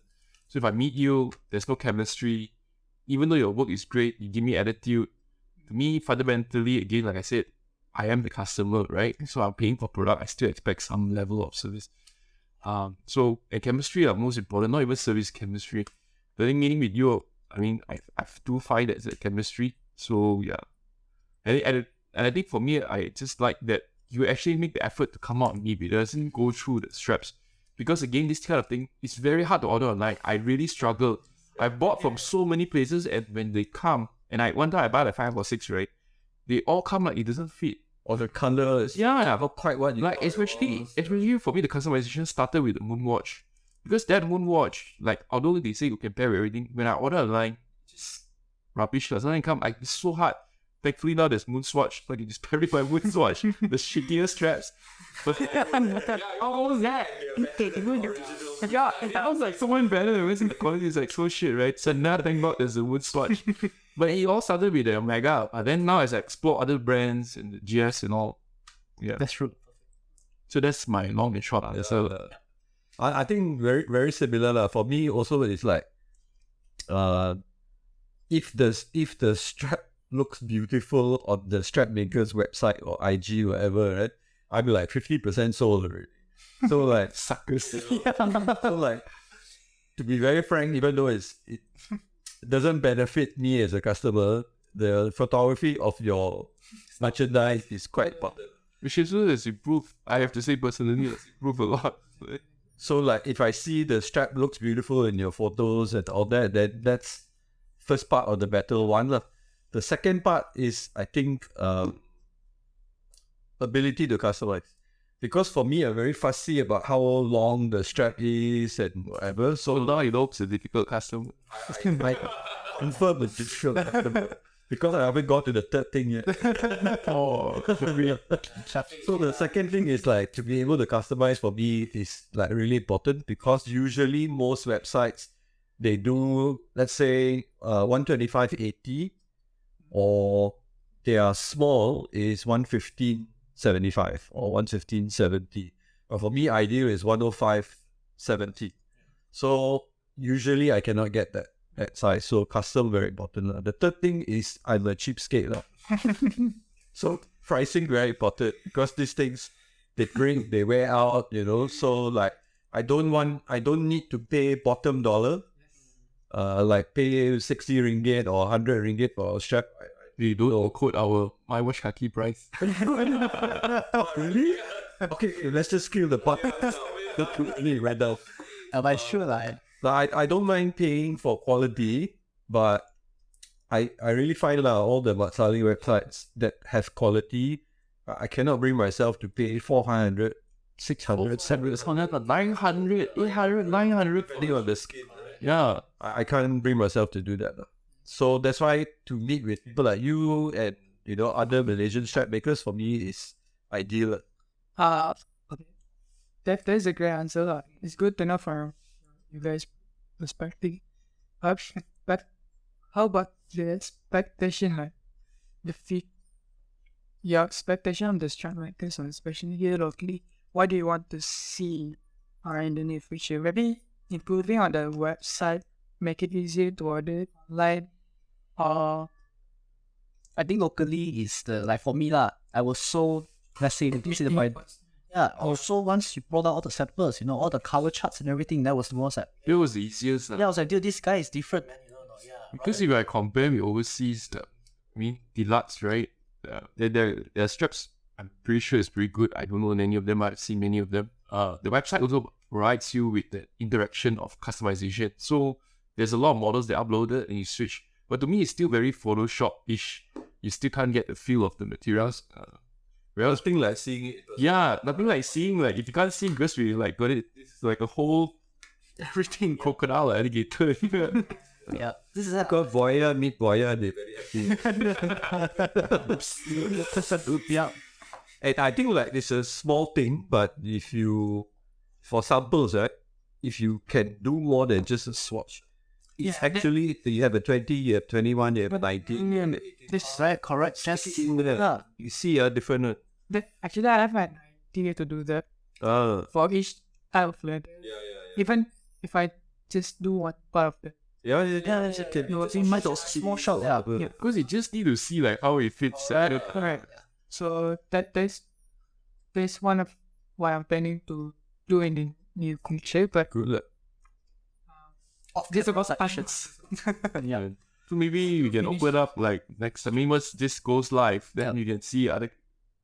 So if I meet you, there's no chemistry. Even though your work is great, you give me attitude. To me, fundamentally, again, like I said, I am the customer, right? So I'm paying for product. I still expect some level of service. So and chemistry are most important, not even service, chemistry. The thing meaning with you, I mean, I do find that it's a chemistry. So yeah. And I think for me, I just like that you actually make the effort to come out and meet me. It doesn't go through the straps. Because again, this kind of thing, it's very hard to order online. I really struggle. I bought from so many places, and when they come, and one time I buy like 5 or 6, right? They all come like it doesn't fit. Or the colors. Yeah. Not quite what you like, especially for me, the customization started with the Moonwatch. Because that Moonwatch, like, although they say you can pair with everything, when I order online, just rubbish. Something come, like, it's so hard. Thankfully now there's Moonswatch, like you just pair it by Moonswatch, the shittier straps. But how was that? Yeah, that was like someone better than the quality is like so shit, right? So now thank God there's a Moonswatch. But it all started with the Omega. Then now as I explore other brands and the GS and all. Yeah. That's true. So that's my long and short answer. I think very, very similar. For me also it's like if the strap looks beautiful on the strap maker's website or IG or whatever, right? I'll be like 50% sold already. So like Suckers. So like, to be very frank, even though it doesn't benefit me as a customer, the photography of your merchandise is quite important. Which is has improved. I have to say personally, it's improved a lot. So like, if I see the strap looks beautiful in your photos and all that, then that's first part of the battle one. The second part is, I think, ability to customize. Because for me, I'm very fussy about how long the strap is and whatever. So now you know it's a difficult customer. I confirm it's difficult customer. Because I haven't got to the third thing yet. So the second thing is like to be able to customize for me is like really important, because usually most websites, they do, let's say 125/80, or they are small is 115/75 or 115/70. But for me, ideal is 105/70. So usually I cannot get that size. So custom very important. The third thing is I'm a cheapskate. So pricing very important, because these things, they break, they wear out, So like I don't need to pay bottom dollar. Like pay 60 ringgit or 100 ringgit for a strap. We don't quote our Mywatchkaki price. Really? Okay, let's just kill the part. Not really right now. But sure, like, I don't mind paying for quality, but I really find all the selling websites that have quality, I cannot bring myself to pay 400, 600, 700, 900, 800, 900. depending on the skin. Yeah. I can't bring myself to do that. So that's why to meet with people like you and other Malaysian strap makers, for me is ideal. Okay. That's a great answer. It's good to know from you guys' perspective. But how about the expectation, like your expectation of the strap makers, especially here locally? What do you want to see in the near future? Maybe improving on the website, make it easier to order online. I think locally is like for me lah. I was so, let's say, this is the point. Yeah. Also, once you brought out all the samples, all the color charts and everything, that was the most. It was the easiest. Yeah, I was like, dude, this guy is different, man. Because if I compare with overseas, deluxe, right? Their straps, I'm pretty sure it's pretty good. I don't know any of them. I've seen many of them. The website also provides you with the interaction of customization. So there's a lot of models that uploaded and you switch. But to me, it's still very Photoshop-ish. You still can't get the feel of the materials. Nothing like seeing it. Yeah, nothing like seeing, like, if you can't see because we like got it, it's like a whole everything crocodile alligator. Yeah, this is like Got voyeur, meet voyeur, they very happy. yeah. And I think like it's a small thing, but if you, for samples, right, if you can do more than just a swatch, it's actually, you have a 20, you have 21, you have 19. This right, correct. Just You see a different. Actually, I have an idea to do that for each outlet. Even if I just do one part of it. it might also small shot. Yeah. Because you just need to see like how it fits. Correct. So that's one of what I'm planning to do in the near future. But Good luck. this is about passions. Yeah. So maybe we can open up like next time. Once this goes live, then you can see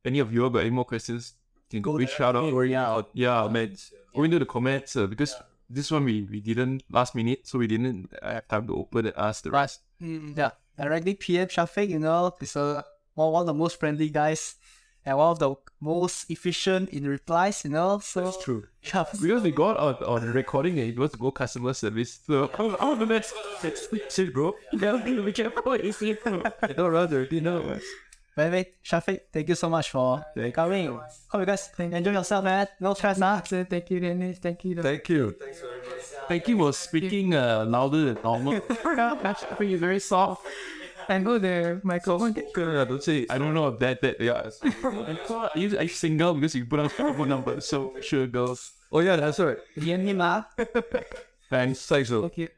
any of you got any more questions, you can reach out. Yeah, man. Go into the comments because this one we didn't last minute, so we didn't have time to open and ask the rest. Yeah. Directly PM Syafiq, is one of the most friendly guys and one of the most efficient in replies, So That's true. Yeah. Because we got on recording and it was to go customer service. So the next See, bro. we can probably see. No, rather, know. By the way, Syafiq, thank you so much for coming. Hope you guys enjoy yourself, man. No stress, So thank you, Dennis. Thank you. Thank you. Thank you for speaking louder than normal. Syafiq is very soft. And go the microphone. Don't say it. I don't know if that yeah. Are you single because you put out phone number? So sure, girls. Oh yeah, that's right. DM him, Thanks. Thanks, though. Okay.